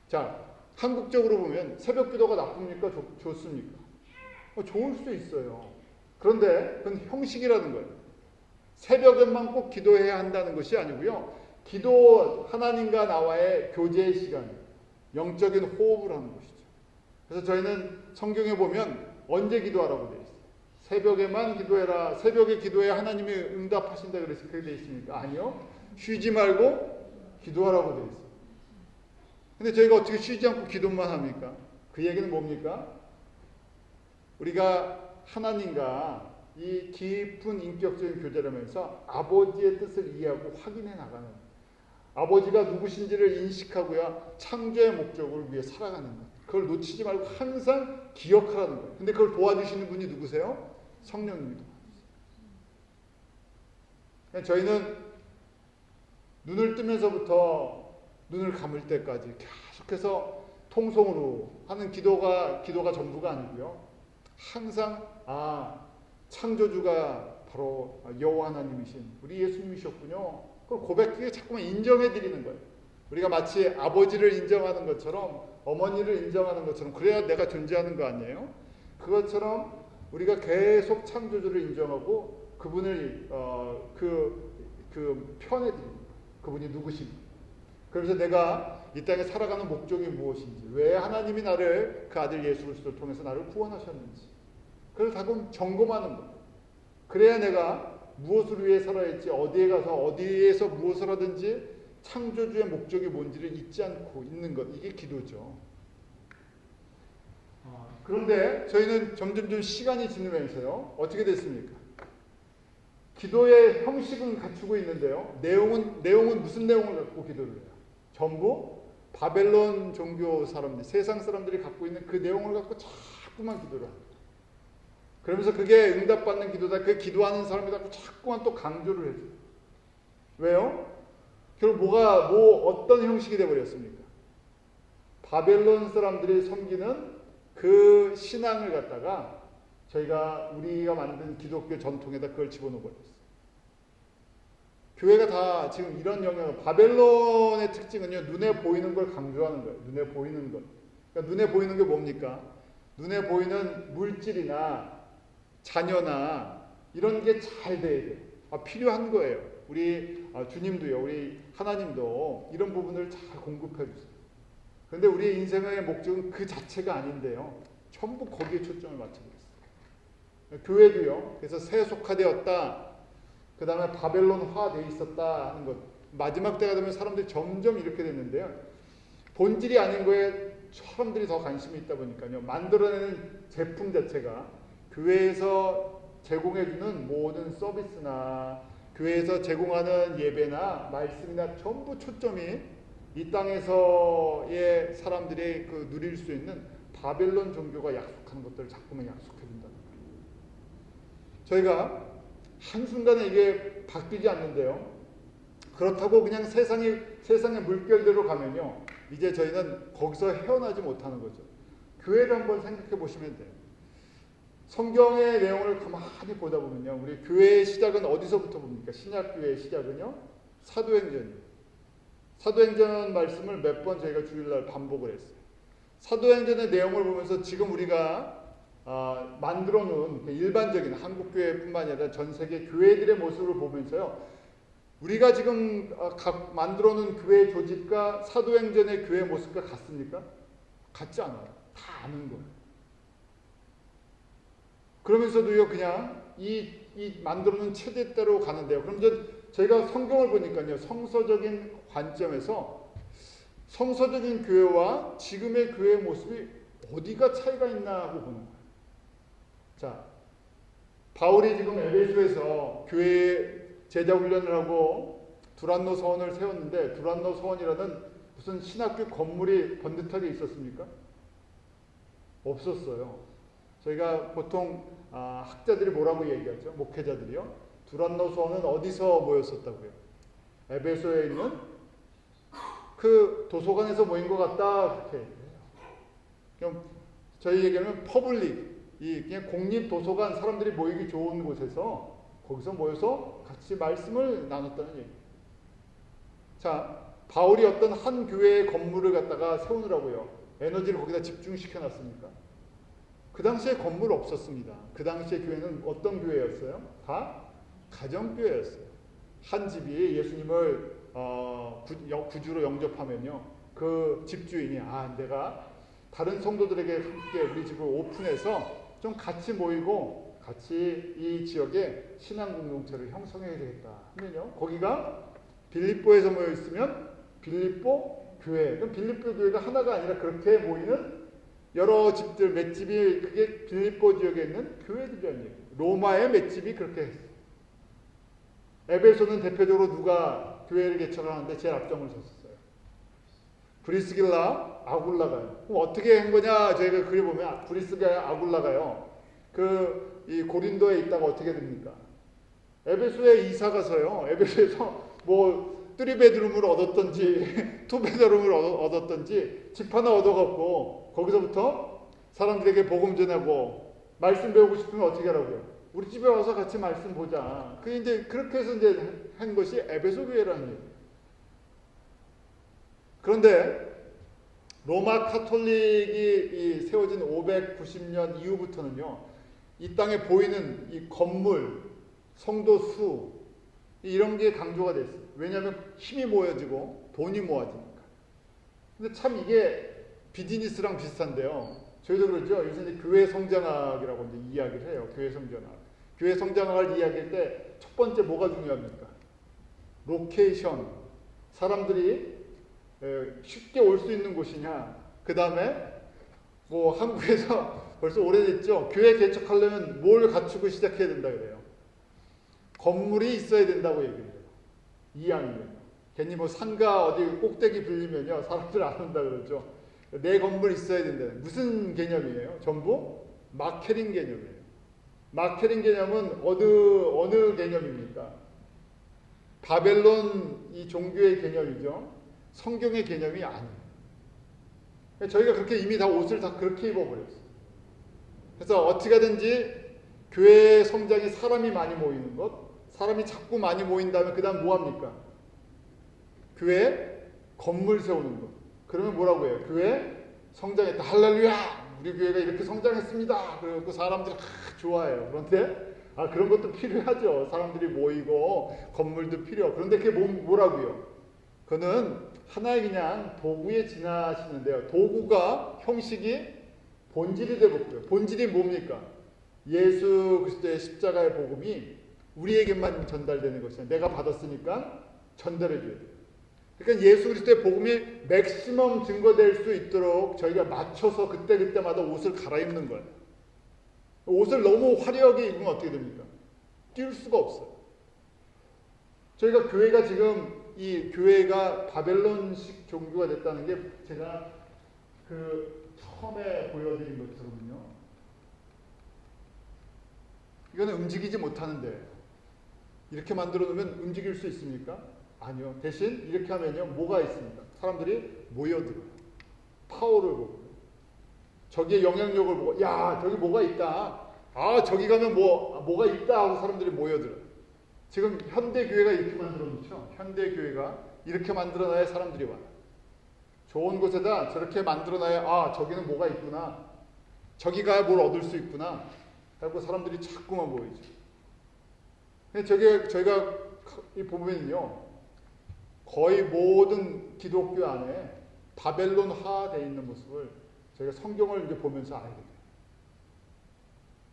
[SPEAKER 1] 자, 한국적으로 보면 새벽 기도가 나쁩니까? 좋습니까? 좋을 수도 있어요. 그런데 그건 형식이라는 거예요. 새벽에만 꼭 기도해야 한다는 것이 아니고요. 기도 하나님과 나와의 교제의 시간, 영적인 호흡을 하는 것이죠. 그래서 저희는 성경에 보면 언제 기도하라고 되어 있어요. 새벽에만 기도해라. 새벽에 기도해야 하나님이 응답하신다 그렇게 되어 있습니까? 아니요. 쉬지 말고 기도하라고 되어 있어요. 근데 저희가 어떻게 쉬지 않고 기도만 합니까? 그 얘기는 뭡니까? 우리가 하나님과 이 깊은 인격적인 교제를 하면서 아버지의 뜻을 이해하고 확인해 나가는, 아버지가 누구신지를 인식하고야 창조의 목적을 위해 살아가는 것. 그걸 놓치지 말고 항상 기억하라는 거예요. 근데 그걸 도와주시는 분이 누구세요? 성령님이 도와주세요. 저희는 눈을 뜨면서부터 눈을 감을 때까지 계속해서 통성으로 하는 기도가 전부가 아니고요. 항상 창조주가 바로 여호와 하나님이신 우리 예수님이셨군요. 그걸 고백하게 자꾸만 인정해 드리는 거예요. 우리가 마치 아버지를 인정하는 것처럼, 어머니를 인정하는 것처럼, 그래야 내가 존재하는 거 아니에요? 그것처럼 우리가 계속 창조주를 인정하고 그분을 편에 드립니다. 그분이 누구신가? 그래서 내가 이 땅에 살아가는 목적이 무엇인지, 왜 하나님이 나를 그 아들 예수 그리스도를 통해서 나를 구원하셨는지, 그걸 가끔 점검하는 거예요. 그래야 내가 무엇을 위해 살아야지, 어디에 가서 어디에서 무엇을 하든지 창조주의 목적이 뭔지를 잊지 않고 있는 것, 이게 기도죠. 그런데 저희는 점점 시간이 지나면서요, 어떻게 됐습니까? 기도의 형식은 갖추고 있는데요, 내용은 무슨 내용을 갖고 기도를 해요? 전부 바벨론 종교 사람들, 세상 사람들이 갖고 있는 그 내용을 갖고 자꾸만 기도를 합니다. 그러면서 그게 응답받는 기도다. 그 기도하는 사람이 갖고 자꾸만 또 강조를 해줘요. 왜요? 결국 어떤 형식이 되어버렸습니까? 바벨론 사람들이 섬기는 그 신앙을 갖다가 우리가 만든 기독교 전통에다 그걸 집어넣어 버렸어요. 교회가 다 지금 이런 영향을, 바벨론의 특징은요, 눈에 보이는 걸 강조하는 거예요. 눈에 보이는 것. 그러니까 눈에 보이는 게 뭡니까? 눈에 보이는 물질이나 자녀나 이런 게 잘 돼야 돼요. 필요한 거예요. 우리 주님도요, 우리 하나님도 이런 부분을 잘 공급해 주세요. 그런데 우리의 인생의 목적은 그 자체가 아닌데요, 전부 거기에 초점을 맞춰버렸어요. 교회도요, 그래서 세속화되었다, 그 다음에 바벨론화되어 있었다 하는 것, 마지막 때가 되면 사람들이 점점 이렇게 됐는데요, 본질이 아닌 거에 사람들이 더 관심이 있다 보니까요. 만들어내는 제품 자체가 교회에서 제공해주는 모든 서비스나 교회에서 제공하는 예배나 말씀이나 전부 초점이 이 땅에서의 사람들이 그 누릴 수 있는 바벨론 종교가 약속하는 것들을 자꾸만 약속해준다는 거예요. 저희가 한순간에 이게 바뀌지 않는데요. 그렇다고 그냥 세상의 물결대로 가면요. 이제 저희는 거기서 헤어나지 못하는 거죠. 교회를 한번 생각해 보시면 돼요. 성경의 내용을 가만히 보다 보면요. 우리 교회의 시작은 어디서부터 봅니까? 신약교회의 시작은요. 사도행전이에요. 사도행전 말씀을 몇 번 저희가 주일날 반복을 했어요. 사도행전의 내용을 보면서 지금 우리가 만들어 놓은 일반적인 한국교회뿐만 아니라 전 세계 교회들의 모습을 보면서요. 우리가 지금 만들어 놓은 교회 조직과 사도행전의 교회 모습과 같습니까? 같지 않아요. 다 아는 거예요. 그러면서도요, 그냥 이 만들어 놓은 체제대로 가는데요. 그럼 저희가 성경을 보니까요, 성서적인 관점에서 성서적인 교회와 지금의 교회의 모습이 어디가 차이가 있나 하고 보는 거예요. 자, 바울이 지금 에베소에서 교회 제자 훈련을 하고 두란노 서원을 세웠는데 두란노 서원이라는 무슨 신학교 건물이 번듯하게 있었습니까? 없었어요. 저희가 보통 학자들이 뭐라고 얘기하죠? 목회자들이요. 두란노 서원은 어디서 모였었다고요? 에베소에 있는 그 도서관에서 모인 것 같다 그렇게 얘기해요. 그럼 저희 얘기하면 퍼블릭, 그냥 공립 도서관 사람들이 모이기 좋은 곳에서 거기서 모여서 같이 말씀을 나눴다는 얘기예요. 자, 바울이 어떤 한 교회의 건물을 갖다가 세우느라고요. 에너지를 거기다 집중시켜 놨습니까? 그 당시에 건물 없었습니다. 그 당시에 교회는 어떤 교회였어요? 다 가정교회였어요. 한 집이 예수님을 구주로 영접하면요. 그 집주인이 내가 다른 성도들에게 함께 우리 집을 오픈해서 좀 같이 모이고 같이 이 지역에 신앙 공동체를 형성해야 되겠다 하면요. 거기가 빌립보에서 모여 있으면 빌립보 교회. 그럼 빌립보 교회가 하나가 아니라 그렇게 모이는 여러 집들, 맷집이 그게 빌립보 지역에 있는 교회들이라는 얘기예요. 로마의 맷집이 그렇게 했어요. 에베소는 대표적으로 누가 교회를 개척하는데 제일 앞장을 섰어요. 브리스길라, 아굴라가요. 그럼 어떻게 한 거냐? 저희가 그려보면 브리스길라, 아굴라가요. 이 고린도에 있다가 어떻게 됩니까? 에베소에 이사 가서요. 에베소에서 뭐 3베드룸을 얻었던지 2베드룸을 얻었던지 집 하나 얻어갖고 거기서부터 사람들에게 복음 전하고 말씀 배우고 싶으면 어떻게 하라고요? 우리 집에 와서 같이 말씀 보자. 이제 그렇게 해서 이제 한 것이 에베소 교회라는 얘기예요. 그런데 로마 카톨릭이 세워진 590년 이후부터는요, 이 땅에 보이는 이 건물, 성도 수, 이런 게 강조가 됐어요. 왜냐하면 힘이 모여지고 돈이 모아지니까. 근데 참 이게 비즈니스랑 비슷한데요. 저희도 그러죠. 요새 이제 교회 성장학이라고 이제 이야기를 해요. 교회 성장학. 교회 성장학을 이야기할 때 첫 번째 뭐가 중요합니까? 로케이션. 사람들이 쉽게 올 수 있는 곳이냐. 그 다음에 뭐 한국에서 벌써 오래됐죠. 교회 개척하려면 뭘 갖추고 시작해야 된다 그래요. 건물이 있어야 된다고 얘기해요. 이왕이면. 괜히 뭐 상가 어디 꼭대기 빌리면요. 사람들 안 온다 그러죠. 내 건물 있어야 된다. 무슨 개념이에요? 전부 마케팅 개념이에요. 마케팅 개념은 어느 개념입니까? 바벨론 이 종교의 개념이죠. 성경의 개념이 아니에요. 저희가 그렇게 이미 다 옷을 다 그렇게 입어버렸어요. 그래서 어떻게든지 교회 성장이 사람이 많이 모이는 것, 사람이 자꾸 많이 모인다면 그 다음 뭐합니까? 교회 건물 세우는 것. 그러면 뭐라고 해요? 교회 성장했다. 할렐루야! 우리 교회가 이렇게 성장했습니다. 그래갖고 사람들이 좋아해요. 그런데 그런 것도 필요하죠. 사람들이 모이고 건물도 필요. 그런데 그게 뭐라고요? 그거는 하나의 그냥 도구에 지나시는데요. 도구가 형식이 본질이 되었고요. 본질이 뭡니까? 예수 그리스도의 십자가의 복음이 우리에게만 전달되는 것이야. 내가 받았으니까 전달해 줘야 돼요. 그러니까 예수 그리스도의 복음이 맥시멈 증거될 수 있도록 저희가 맞춰서 그때마다 옷을 갈아입는 거예요. 옷을 너무 화려하게 입으면 어떻게 됩니까? 뛸 수가 없어요. 저희가 교회가 지금 이 교회가 바벨론식 종교가 됐다는 게 제가 처음에 보여드린 것처럼요. 이거는 움직이지 못하는데 이렇게 만들어 놓으면 움직일 수 있습니까? 아니요. 대신 이렇게 하면요. 뭐가 있습니까? 사람들이 모여들어요. 파워를 보고 저기에 영향력을 보고 야 저기 뭐가 있다. 아 저기 가면 뭐가 있다 하고 사람들이 모여들어요. 지금 현대교회가 이렇게 만들어 놓죠. 현대교회가 이렇게 만들어 놔야 사람들이 와요. 좋은 곳에다 저렇게 만들어 놔야 아 저기는 뭐가 있구나. 저기 가야 뭘 얻을 수 있구나. 하고 사람들이 자꾸만 모이죠. 근데 저희가 보면요. 거의 모든 기독교 안에 바벨론화되어 있는 모습을 저희가 성경을 이제 보면서 알게 돼요.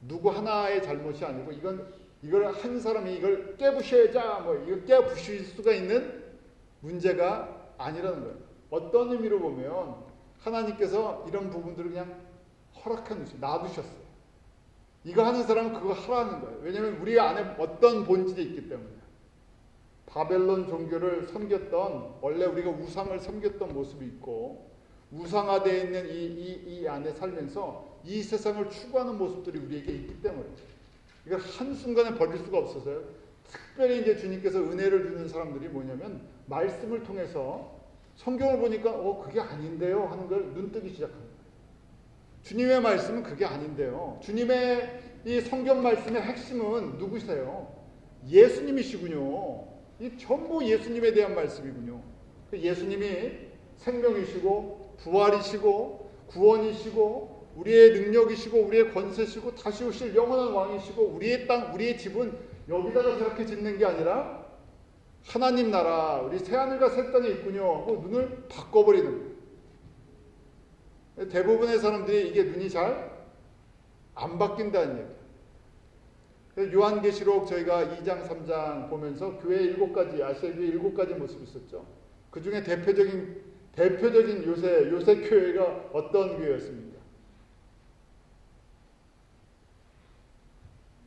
[SPEAKER 1] 누구 하나의 잘못이 아니고 이걸 한 사람이 이걸 깨부셔야자 이거 깨부실 수가 있는 문제가 아니라는 거예요. 어떤 의미로 보면 하나님께서 이런 부분들을 그냥 허락해 놓으셨어요. 놔두셨어요. 이거 하는 사람은 그거 하라는 거예요. 왜냐하면 우리 안에 어떤 본질이 있기 때문에. 바벨론 종교를 섬겼던 원래 우리가 우상을 섬겼던 모습이 있고 우상화되어 있는 이 안에 살면서 이 세상을 추구하는 모습들이 우리에게 있기 때문에 이걸 한순간에 버릴 수가 없어서요. 특별히 이제 주님께서 은혜를 주는 사람들이 뭐냐면 말씀을 통해서 성경을 보니까 그게 아닌데요 하는 걸 눈뜨기 시작합니다. 주님의 말씀은 그게 아닌데요. 주님의 이 성경 말씀의 핵심은 누구세요? 예수님이시군요. 이 전부 예수님에 대한 말씀이군요. 예수님이 생명이시고 부활이시고 구원이시고 우리의 능력이시고 우리의 권세시고 다시 오실 영원한 왕이시고 우리의 땅 우리의 집은 여기다가 저렇게 짓는 게 아니라 하나님 나라 우리 새하늘과 새 땅에 있군요 하고 눈을 바꿔버리는 거예요. 대부분의 사람들이 이게 눈이 잘 안 바뀐다는 얘기예요. 요한계시록 저희가 2장 3장 보면서 교회 7가지 아시아 교회 7가지 모습이 있었죠. 그 중에 대표적인 요새 교회가 어떤 교회였습니까?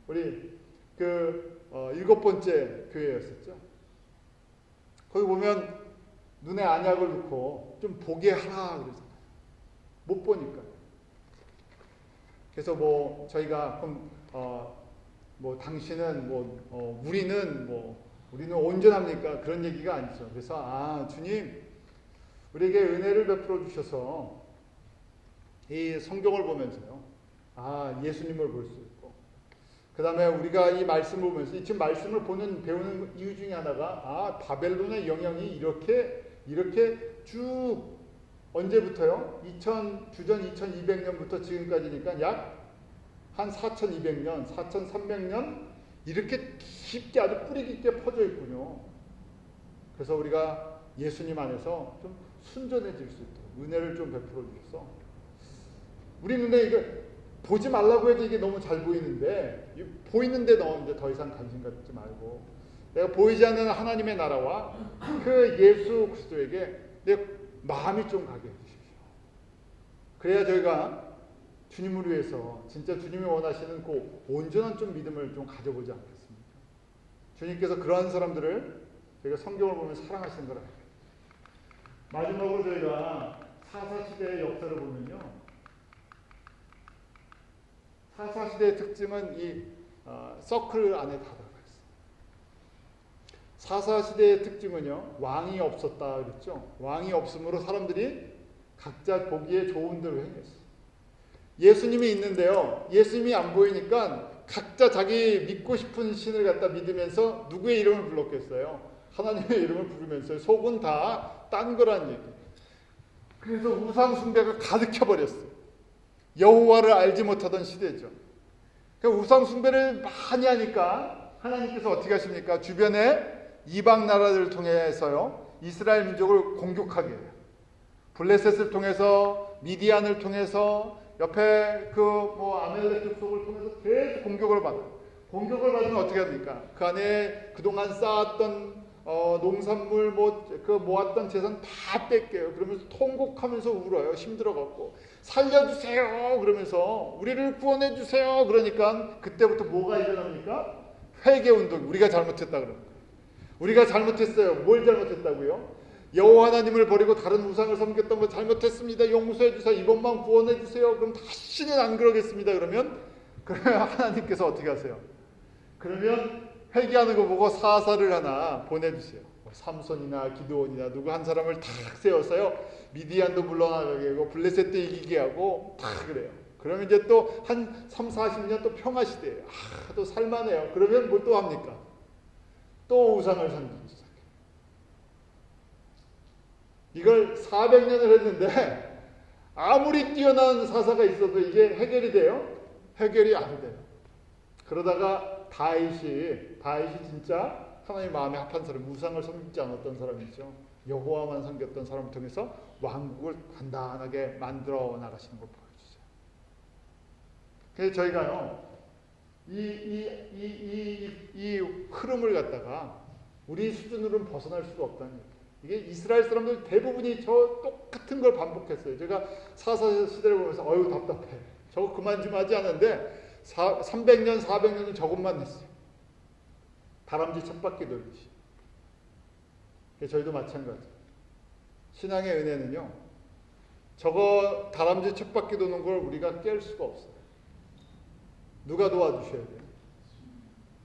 [SPEAKER 1] 우리 7번째 교회였었죠. 거기 보면 눈에 안약을 넣고 좀 보게 하라 그러잖아요. 못 보니까. 그래서 저희가 그럼 당신은 우리는 온전합니까? 그런 얘기가 아니죠. 그래서 주님 우리에게 은혜를 베풀어 주셔서 이 성경을 보면서요. 예수님을 볼 수 있고 그 다음에 우리가 이 말씀을 보면서 지금 말씀을 배우는 이유 중에 하나가 바벨론의 영향이 이렇게 쭉 언제부터요? 주전 2200년부터 지금까지니까 약 한 4200년, 4300년 이렇게 깊게 아주 뿌리 깊게 퍼져 있군요. 그래서 우리가 예수님 안에서 좀 순전해질 수 있도록 은혜를 좀 베풀어 주셔서 우리 눈에 이거 보지 말라고 해도 이게 너무 잘 보이는데 보이는데 넣었는데 더 이상 관심 갖지 말고 내가 보이지 않는 하나님의 나라와 그 예수 그리스도에게 내 마음이 좀 가게 해주십시오. 그래야 저희가 주님을 위해서 진짜 주님이 원하시는 그 온전한 좀 믿음을 좀 가져보지 않겠습니까? 주님께서 그러한 사람들을 저희가 성경을 보면 사랑하시는 걸 알겠습니다. 마지막으로 저희가 사사시대의 역사를 보면요. 사사시대의 특징은 이 서클 안에 다 들어가 있어요. 사사시대의 특징은요. 왕이 없었다 그랬죠. 왕이 없으므로 사람들이 각자 보기에 좋은 대로 행했어요. 예수님이 있는데요. 예수님이 안 보이니까 각자 자기 믿고 싶은 신을 갖다 믿으면서 누구의 이름을 불렀겠어요? 하나님의 이름을 부르면서 속은 다 딴 거란 얘기. 그래서 우상 숭배가 가득해버렸어요. 여호와를 알지 못하던 시대죠. 그러니까 우상 숭배를 많이 하니까 하나님께서 어떻게 하십니까? 주변에 이방 나라들을 통해서요. 이스라엘 민족을 공격하게 해요. 블레셋을 통해서 미디안을 통해서 옆에 아멜렉 족속을 통해서 계속 공격을 받아요. 공격을 받으면 어떻게 합니까? 그 안에 그동안 쌓았던 농산물 그 모았던 재산 다 뺏겨요. 그러면서 통곡하면서 울어요. 힘들어갖고 살려주세요. 그러면서 우리를 구원해 주세요. 그러니까 그때부터 뭐가 일어납니까? 회개 운동. 우리가 잘못했다 그럽니다. 우리가 잘못했어요. 뭘 잘못했다고요? 여호와 하나님을 버리고 다른 우상을 섬겼던 거 잘못했습니다. 용서해 주세요. 이번만 구원해 주세요. 그럼 다시는 안 그러겠습니다. 그러면 하나님께서 어떻게 하세요? 그러면 회개하는 거 보고 사사를 하나 보내주세요. 삼손이나 기드온이나 누구 한 사람을 탁 세워서요. 미디안도 물러나게 하고 블레셋도 이기게 하고 탁 그래요. 그러면 이제 또 한 3, 40년 또 평화시대예요. 또 살만해요. 그러면 뭘 또 합니까? 또 우상을 섬기기 시작해요. 이걸 400년을 했는데 아무리 뛰어난 사사가 있어도 이게 해결이 돼요? 해결이 안 돼요. 그러다가 다윗이 진짜 하나님 마음에 합한 사람, 우상을 섬기지 않았던 사람이죠. 여호와만 섬겼던 사람을 통해서 왕국을 단단하게 만들어 나가시는 걸 보여주세요. 그래서 저희가요, 이 흐름을 갖다가 우리 수준으로는 벗어날 수가 없다는 얘기예요. 이게 이스라엘 사람들 대부분이 저 똑같은 걸 반복했어요. 제가 사사 시대를 보면서 어휴 답답해. 저거 그만 좀 하지 않은데 300년, 400년은 저것만 했어요. 다람쥐 쳇바퀴 돌듯이. 저희도 마찬가지예요. 신앙의 은혜는요, 저거 다람쥐 쳇바퀴 도는 걸 우리가 깰 수가 없어요. 누가 도와주셔야 돼요?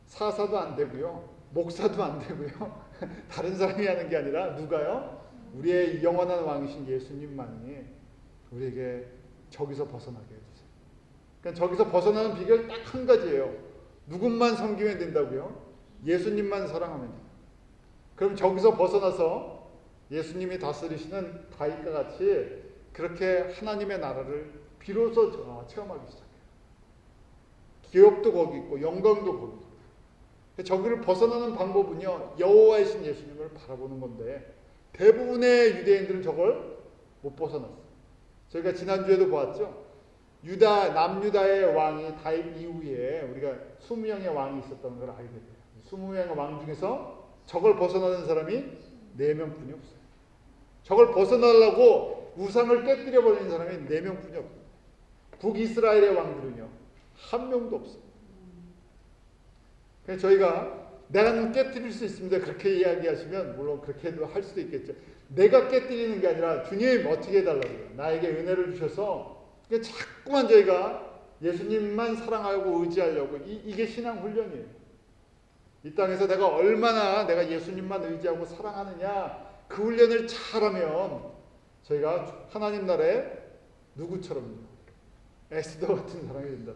[SPEAKER 1] 사사도 안 되고요. 목사도 안 되고요. 다른 사람이 하는 게 아니라 누가요? 우리의 영원한 왕이신 예수님만이 우리에게 저기서 벗어나게 해주세요. 그러니까 저기서 벗어나는 비결 딱 한 가지예요. 누군만 섬기면 된다고요? 예수님만 사랑하면 돼요. 그럼 저기서 벗어나서 예수님이 다스리시는 다윗과 같이 그렇게 하나님의 나라를 비로소 체험하기 시작해요. 기업도 거기 있고 영광도 거기 있고. 저기를 벗어나는 방법은요, 여호와이신 예수님을 바라보는 건데 대부분의 유대인들은 저걸 못 벗어났어요. 저희가 지난주에도 보았죠. 남유다의 왕이 다윗 이후에 우리가 20명의 왕이 있었다는 걸 알게 돼요. 20명의 왕 중에서 저걸 벗어나는 사람이 4명뿐이 없어요. 저걸 벗어나려고 우상을 깨뜨려 버리는 사람이 4명뿐이 없어요. 북이스라엘의 왕들은요, 한 명도 없어요. 그래서 저희가 내가 깨뜨릴 수 있습니다. 그렇게 이야기하시면 물론 그렇게도 할 수도 있겠죠. 내가 깨뜨리는 게 아니라 주님 어떻게 해달라고요. 나에게 은혜를 주셔서 자꾸만 저희가 예수님만 사랑하고 의지하려고 이게 신앙 훈련이에요. 이 땅에서 내가 얼마나 내가 예수님만 의지하고 사랑하느냐 그 훈련을 잘하면 저희가 하나님 나라에 누구처럼요. 에스더 같은 사람이 된다.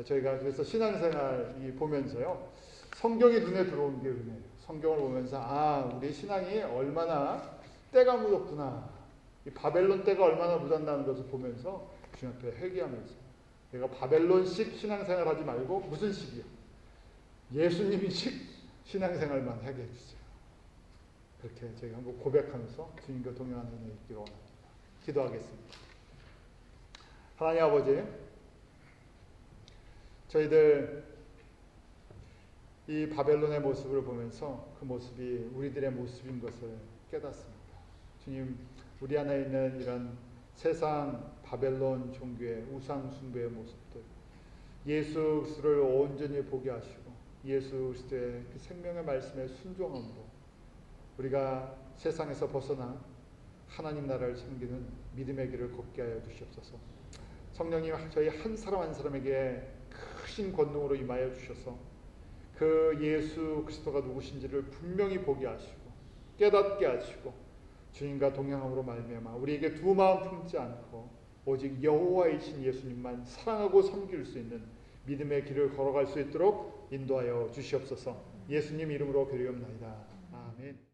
[SPEAKER 1] 저희가 그래서 신앙생활 보면서요. 성경이 눈에 들어오는 게 은혜예요. 성경을 보면서 우리 신앙이 얼마나 때가 묻었구나. 이 바벨론 때가 얼마나 묻었다는 것을 보면서 주님 앞에 회개하면서 내가 바벨론식 신앙생활 하지 말고 무슨 식이요? 예수님이식 신앙생활만 하게 해주세요. 그렇게 저희가 한번 고백하면서 주님과 동행하는 은혜 있기를 원합니다. 기도하겠습니다. 하나님 아버지, 저희들 이 바벨론의 모습을 보면서 그 모습이 우리들의 모습인 것을 깨닫습니다. 주님, 우리 안에 있는 이런 세상 바벨론 종교의 우상 숭배의 모습들, 예수 그리스도를 온전히 보게 하시고 예수 그리스도의 그 생명의 말씀에 순종함으로 우리가 세상에서 벗어나 하나님 나라를 섬기는 믿음의 길을 걷게 하여 주시옵소서. 성령님, 저희 한 사람 한 사람에게 크신 권능으로 임하여 주셔서 그 예수 그리스도가 누구신지를 분명히 보게 하시고 깨닫게 하시고 주님과 동행함으로 말미암아 우리에게 두 마음 품지 않고 오직 여호와이신 예수님만 사랑하고 섬길 수 있는 믿음의 길을 걸어갈 수 있도록 인도하여 주시옵소서. 예수님 이름으로 기도하옵나이다. 아멘.